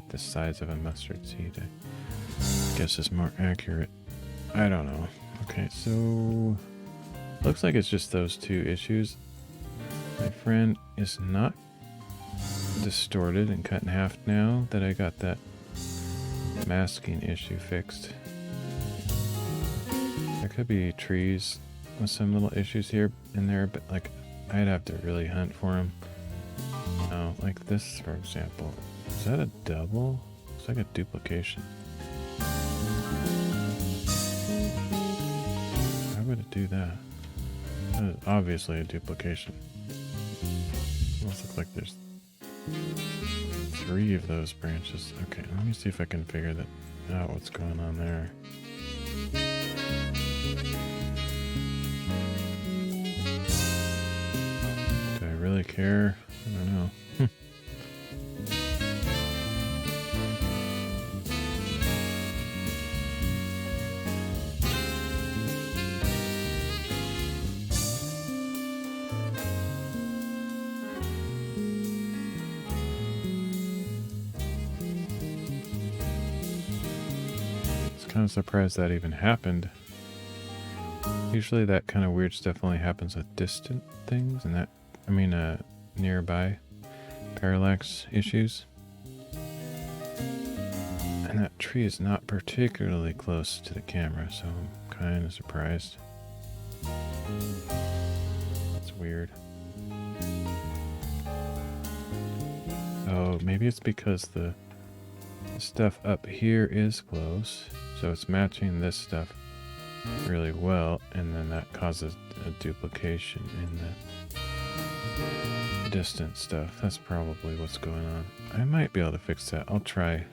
The size of a mustard seed, I guess, is more accurate. I don't know. Okay, so looks like it's just those two issues. My friend is not distorted and cut in half now that I got that masking issue fixed. There could be trees with some little issues here and there, but like I'd have to really hunt for them. Like this, for example. Is that a double? It's like a duplication. Why would it do that? That is obviously a duplication. Almost looks like there's 3 of those branches. Okay, let me see if I can figure that out, what's going on there. Do I really care? I don't know. Kind of surprised that even happened. Usually that kind of weird stuff only happens with distant things, and nearby parallax issues. And that tree is not particularly close to the camera, so I'm kind of surprised. That's weird. Oh, maybe it's because the stuff up here is close. So it's matching this stuff really well, and then that causes a duplication in the distant stuff. That's probably what's going on. I might be able to fix that. I'll try.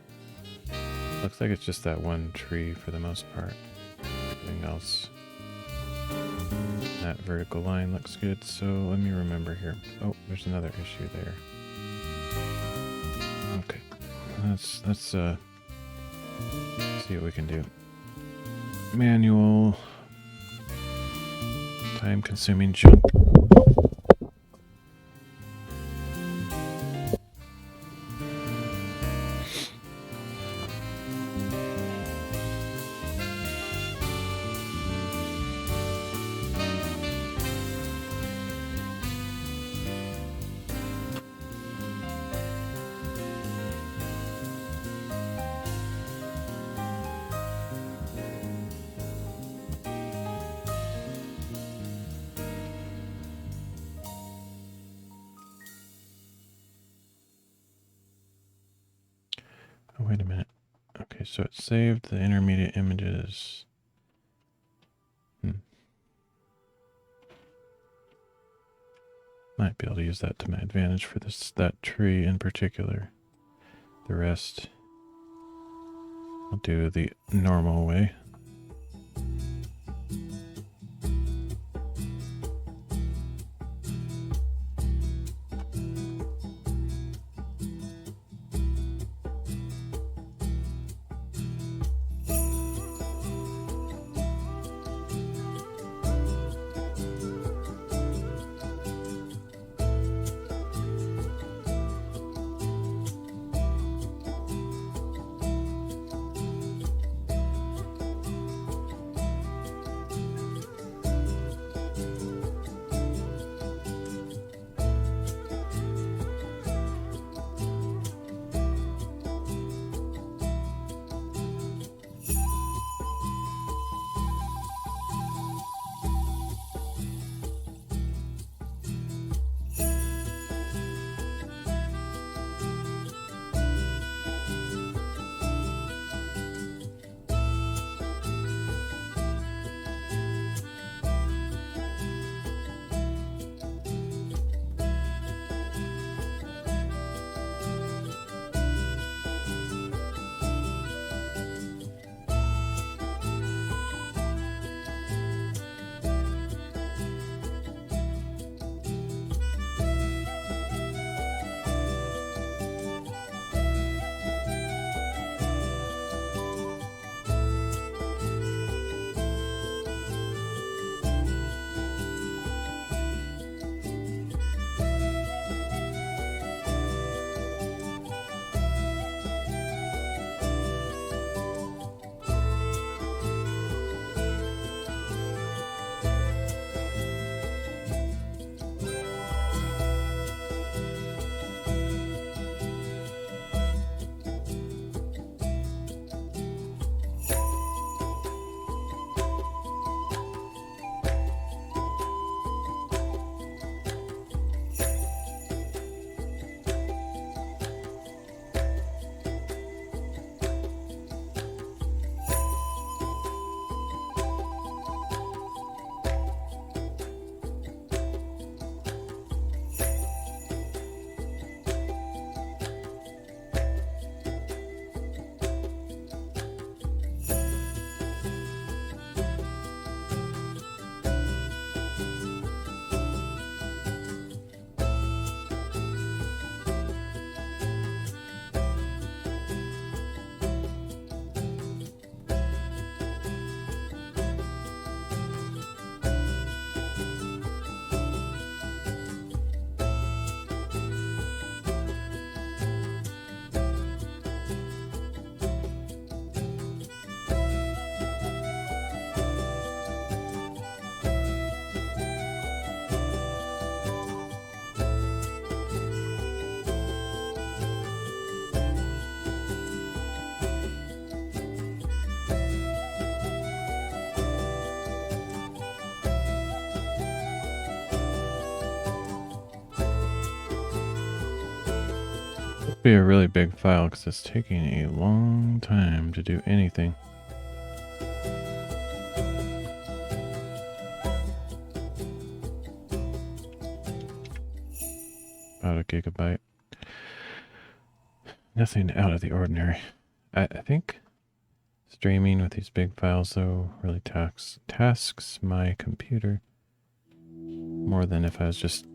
Looks like it's just that one tree for the most part. Everything else. That vertical line looks good, so let me remember here. Oh, there's another issue there. Okay. Let's see what we can do. Manual, time-consuming junk. Oh, wait a minute. Okay, so it saved the intermediate images. Might be able to use that to my advantage for that tree in particular. The rest I'll do the normal way. Be a really big file because it's taking a long time to do anything. About a gigabyte. Nothing out of the ordinary. I think streaming with these big files though really tasks my computer more than if I was just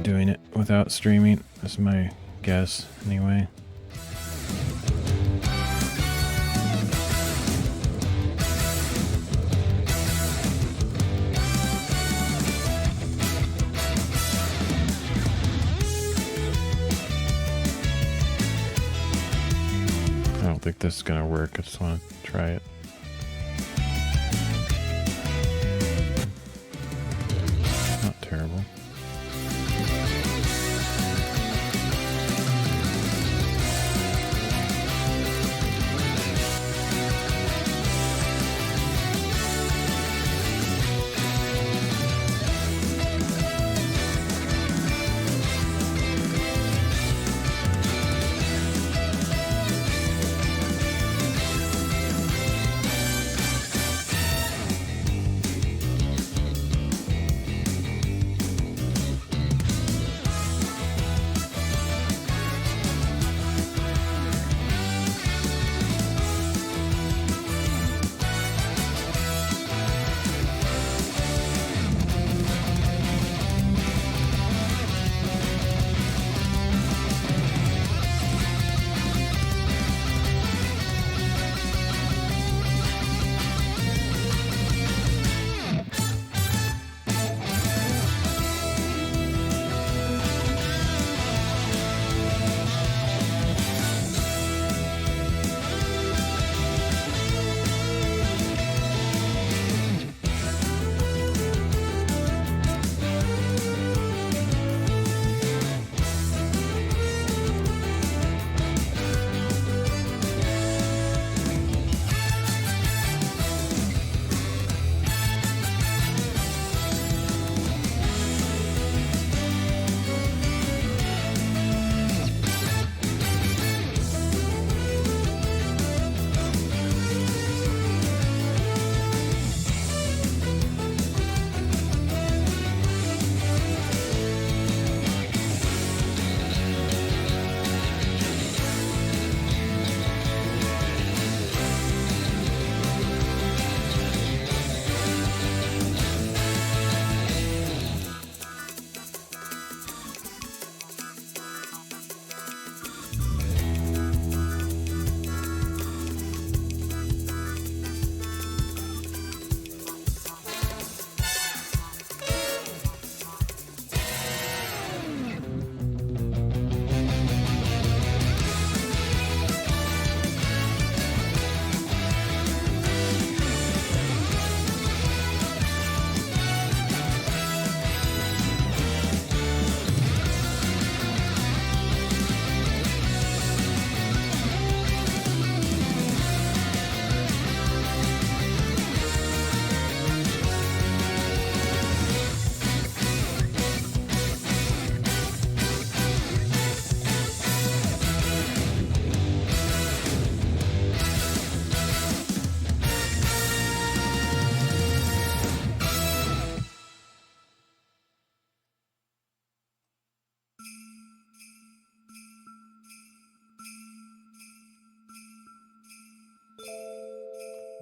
doing it without streaming. That's my guess anyway. I don't think this is gonna work. I just want to try it. Not terrible.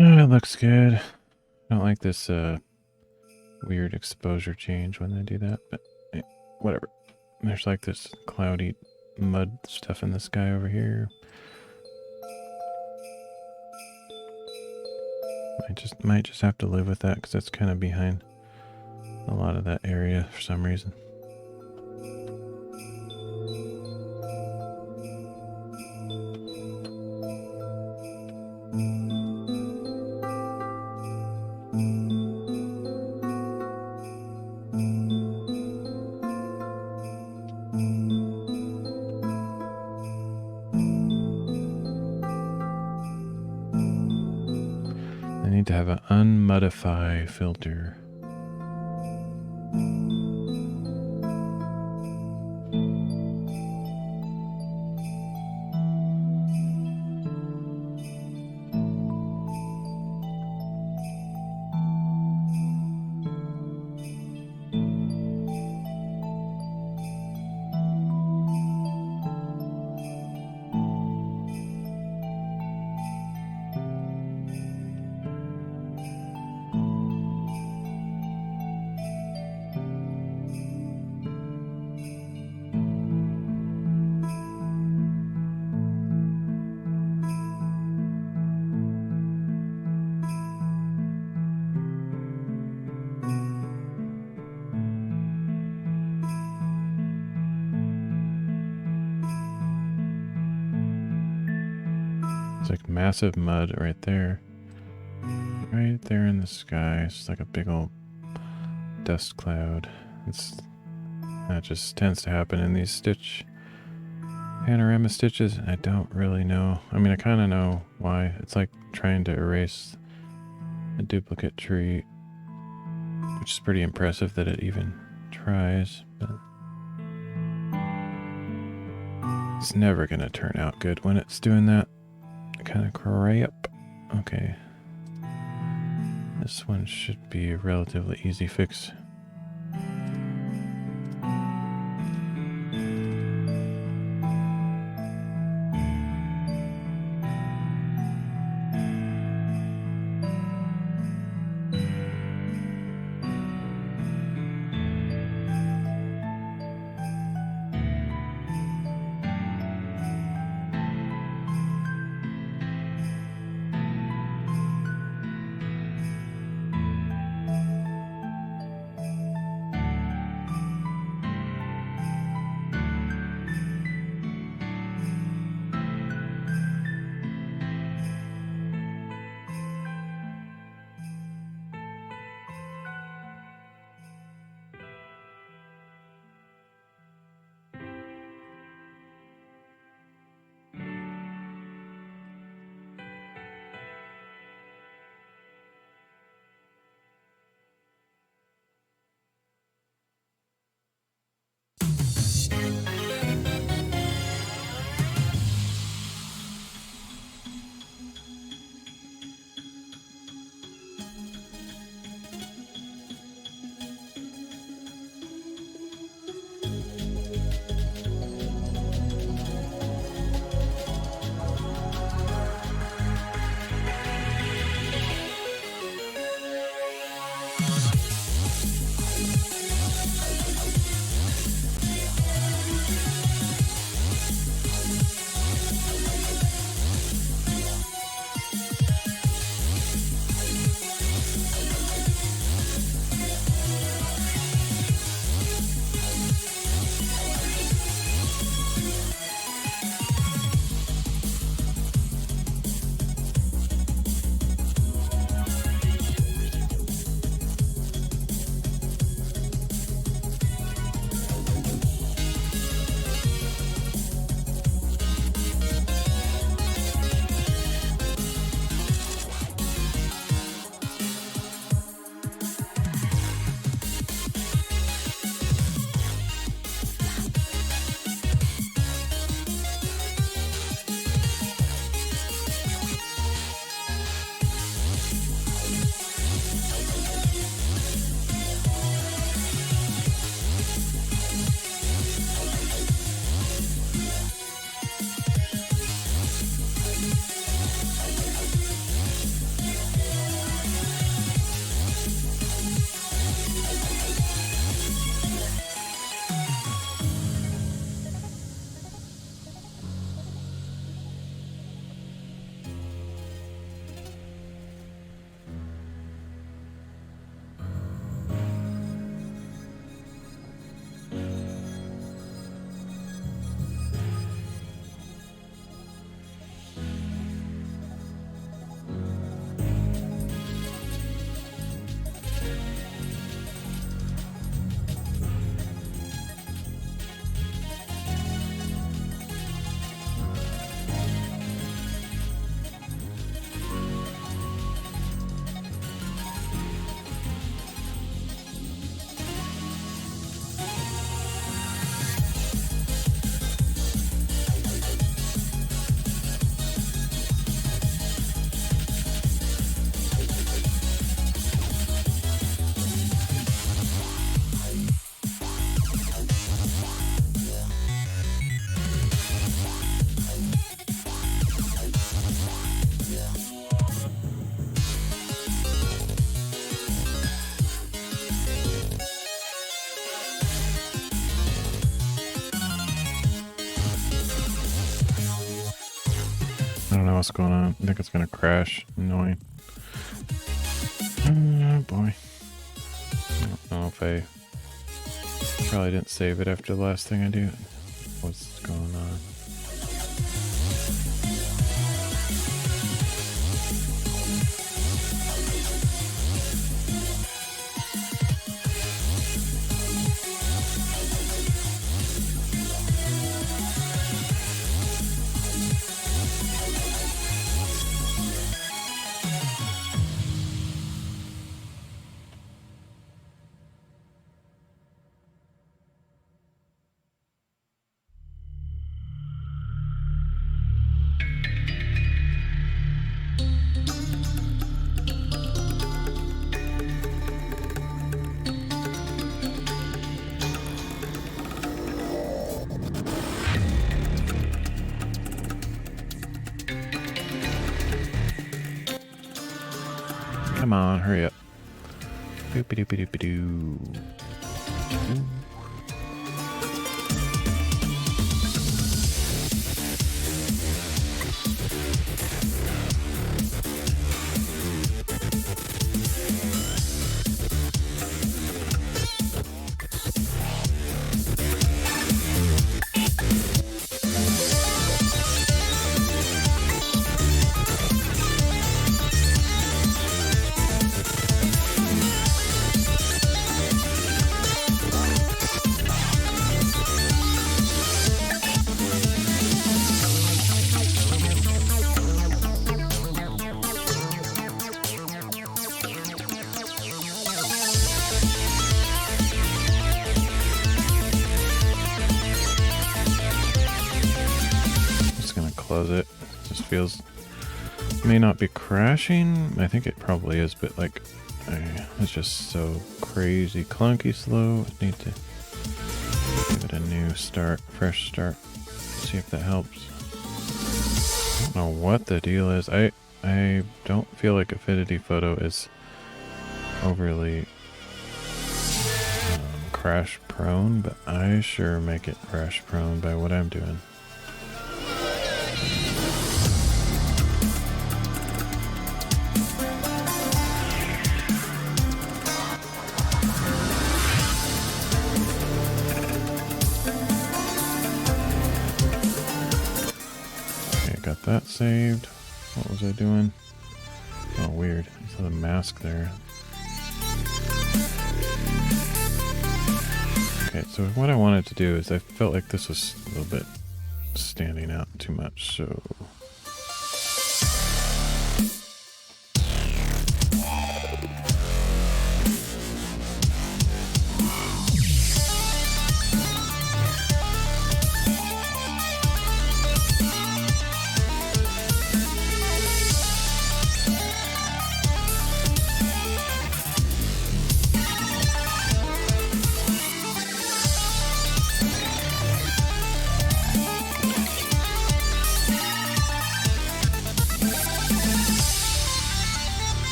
It looks good. I don't like this weird exposure change when they do that, but whatever. There's like this cloudy mud stuff in the sky over here. Might just have to live with that because that's kind of behind a lot of that area for some reason. I need to have an unmodify filter. It's like massive mud right there. Right there in the sky. It's like a big old dust cloud. That just tends to happen in these panorama stitches. I don't really know. I mean, I kind of know why. It's like trying to erase a duplicate tree, which is pretty impressive that it even tries, but it's never going to turn out good when it's doing that kind of crap. Okay. This one should be a relatively easy fix. I don't know what's going on. I think it's gonna crash. Annoying. Oh boy. I don't know if I probably didn't save it after the last thing I do. What's going on? Come on, hurry up. Boop-a-doop-a-doop-a-doo. Close it. Just feels, may not be crashing. I think it probably is, but like it's just so crazy clunky slow. I need to give it a new start, fresh start. See if that helps. I don't know what the deal is. I don't feel like Affinity Photo is overly crash prone, but I sure make it crash prone by what I'm doing. Got that saved. What was I doing? Oh, weird. I saw the mask there. Okay, so what I wanted to do is I felt like this was a little bit standing out too much, so...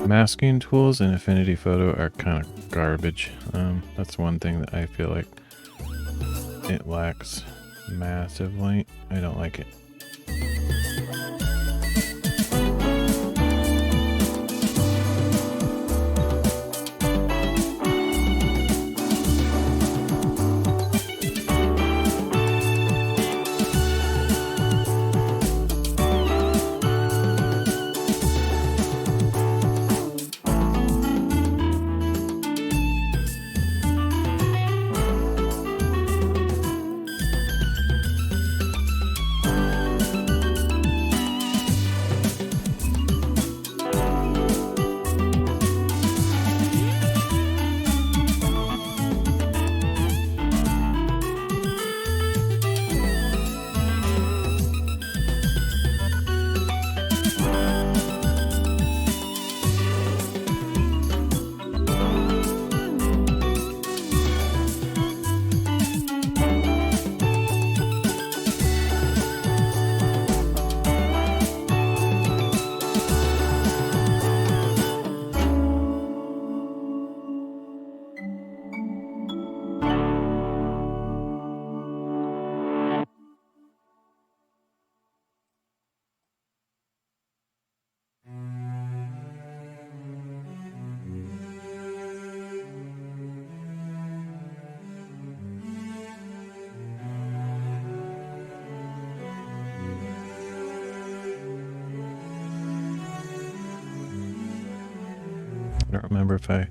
Masking tools in Affinity Photo are kind of garbage. That's one thing that I feel like it lacks massively. I don't like it. I don't remember if I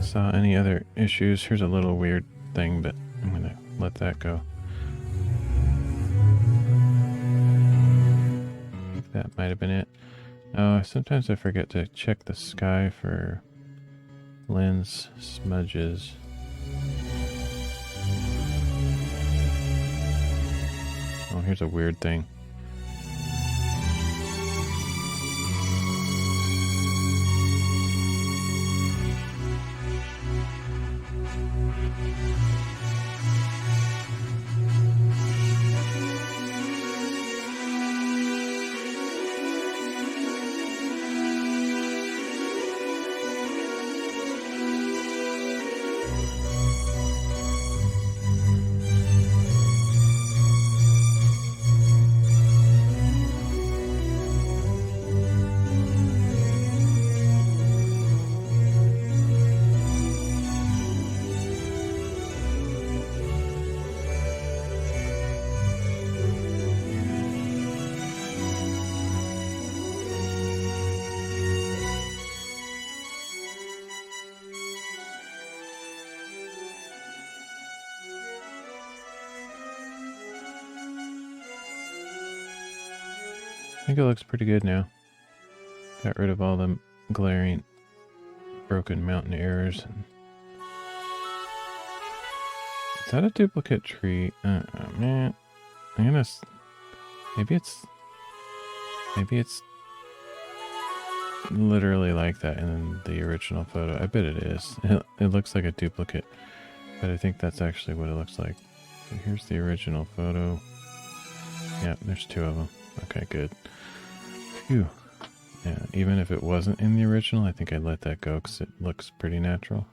saw any other issues. Here's a little weird thing, but I'm gonna let that go. I think that might have been it. Oh, sometimes I forget to check the sky for lens smudges. Oh, here's a weird thing. I think it looks pretty good now. Got rid of all the glaring broken mountain errors. Is that a duplicate tree? Man, I'm gonna. Maybe it's literally like that in the original photo. I bet it is. It looks like a duplicate, but I think that's actually what it looks like. So here's the original photo. Yeah, there's two of them. Okay, good. Phew. Yeah, even if it wasn't in the original, I think I'd let that go because it looks pretty natural.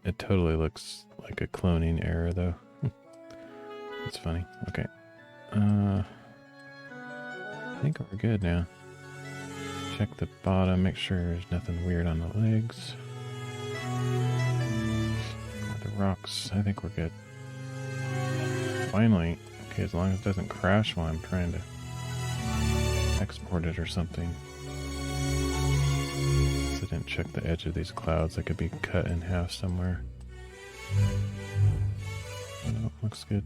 It totally looks like a cloning error, though. It's funny. Okay. I think we're good now. Check the bottom, make sure there's nothing weird on the legs. Or the rocks, I think we're good. Finally. Okay, as long as it doesn't crash while I'm trying to export it or something. I didn't check the edge of these clouds. They could be cut in half somewhere. Oh, looks good.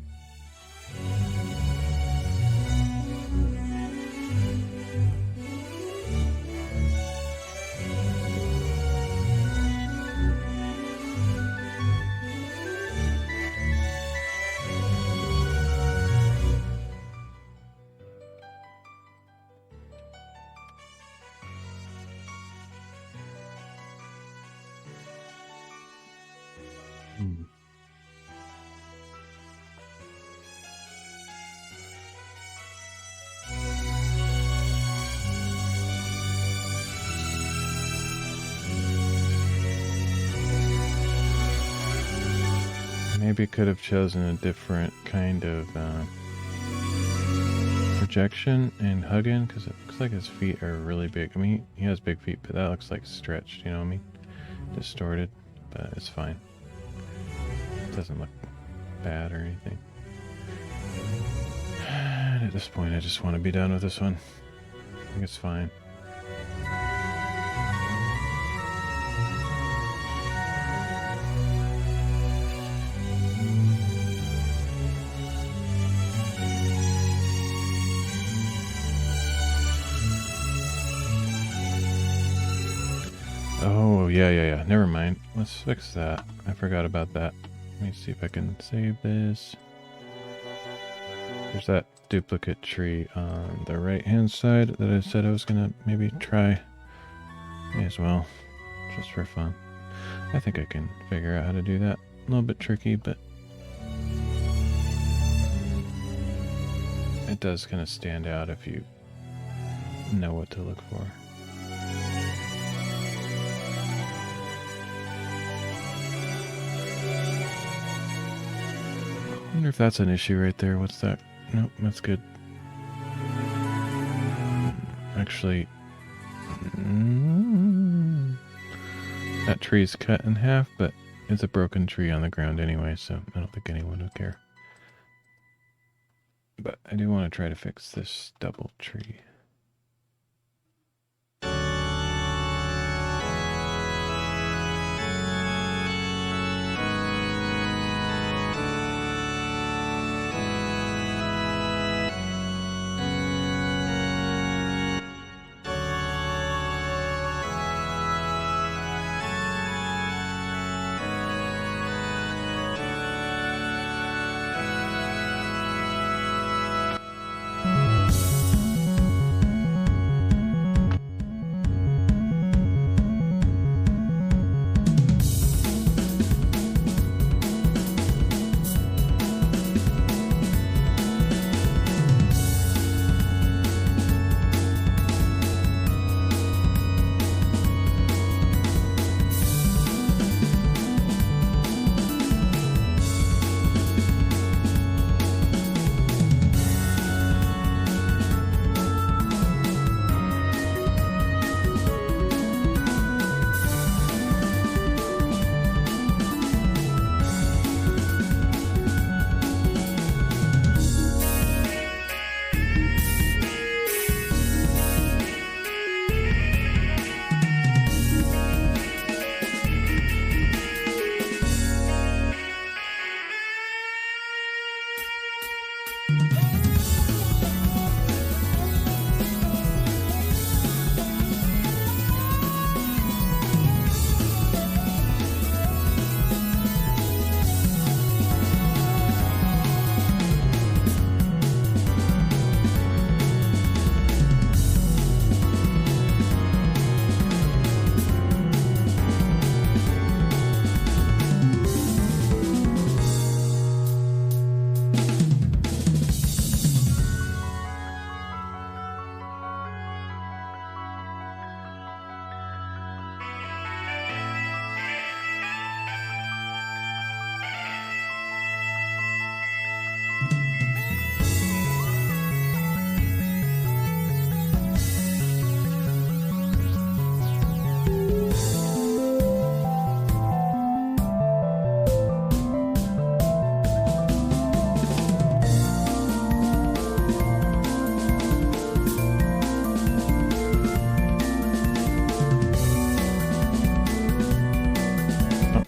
Maybe could have chosen a different kind of projection in Hugin, because it looks like his feet are really big. I mean, he has big feet, but that looks like stretched, you know what I mean? Distorted, but it's fine. It doesn't look bad or anything. And at this point, I just want to be done with this one. I think it's fine. Oh, yeah. Never mind. Let's fix that. I forgot about that. Let me see if I can save this. There's that duplicate tree on the right-hand side that I said I was going to maybe try as well, just for fun. I think I can figure out how to do that. A little bit tricky, but it does kind of stand out if you know what to look for. I wonder if that's an issue right there. What's that? Nope, that's good. Actually, that tree's cut in half, but it's a broken tree on the ground anyway, so I don't think anyone would care. But I do want to try to fix this double tree.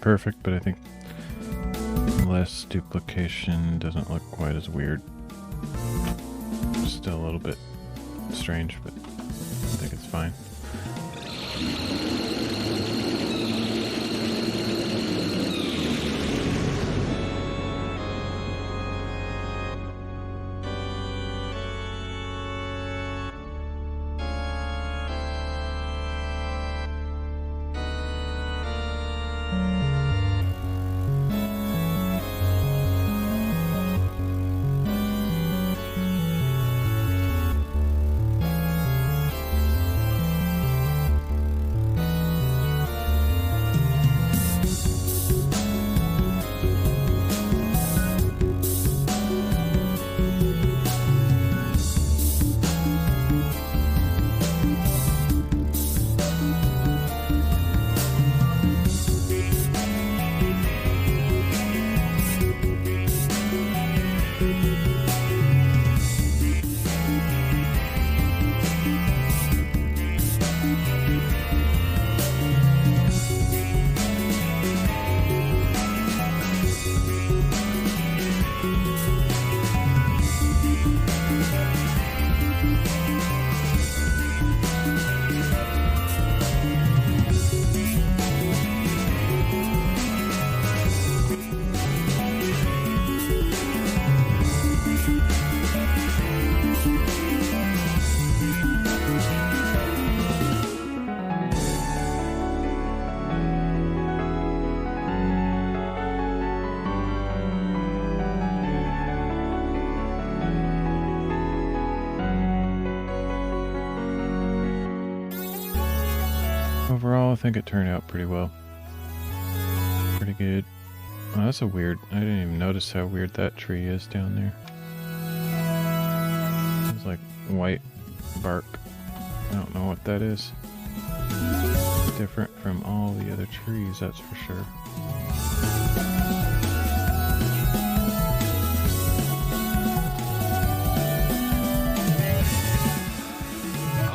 perfect, but I think less duplication doesn't look quite as weird. Still a little bit strange, but I think it's fine. Overall, I think it turned out pretty well. Pretty good. Oh, that's a weird... I didn't even notice how weird that tree is down there. It's like white bark. I don't know what that is. Different from all the other trees, that's for sure.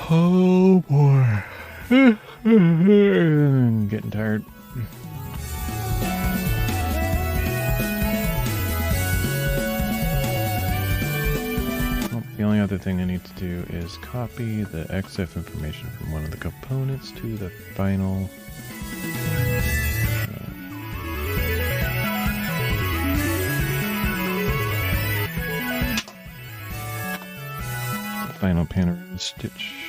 Oh boy. I'm getting tired. Well, the only other thing I need to do is copy the EXIF information from one of the components to the final panorama stitch.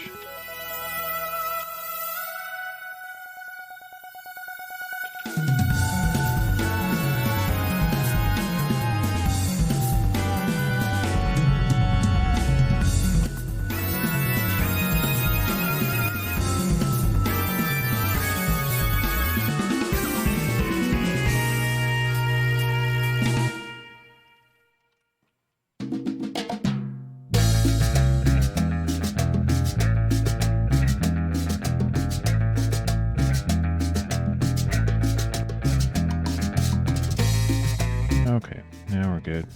Okay, now we're good.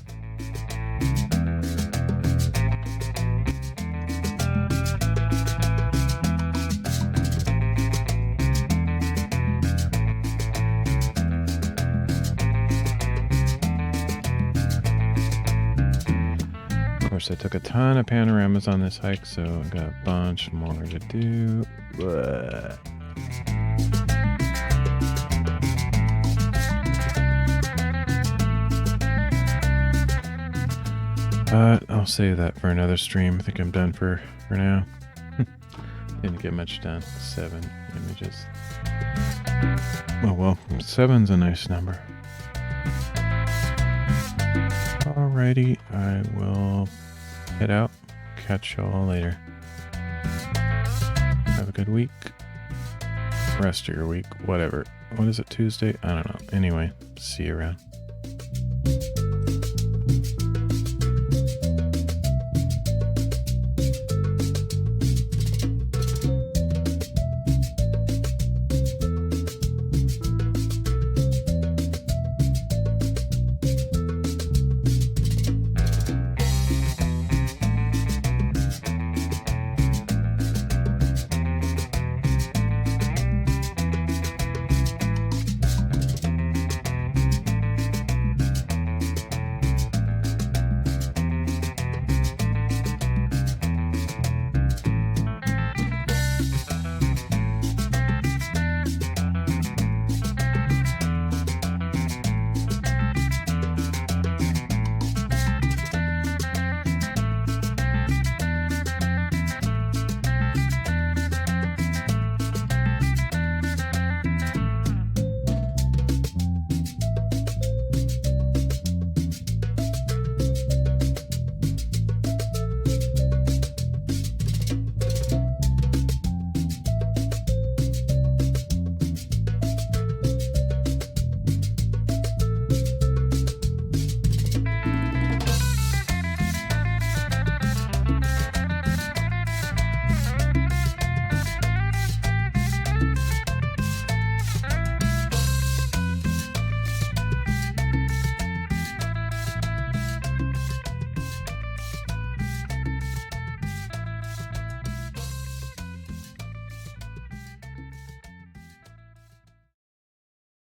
Of course, I took a ton of panoramas on this hike, so I got a bunch more to do. Blah. But I'll save that for another stream. I think I'm done for now. Didn't get much done. 7 images. Oh well, 7's a nice number. Alrighty, I will head out. Catch y'all later. Have a good week. Rest of your week, whatever. What is it, Tuesday? I don't know. Anyway, see you around.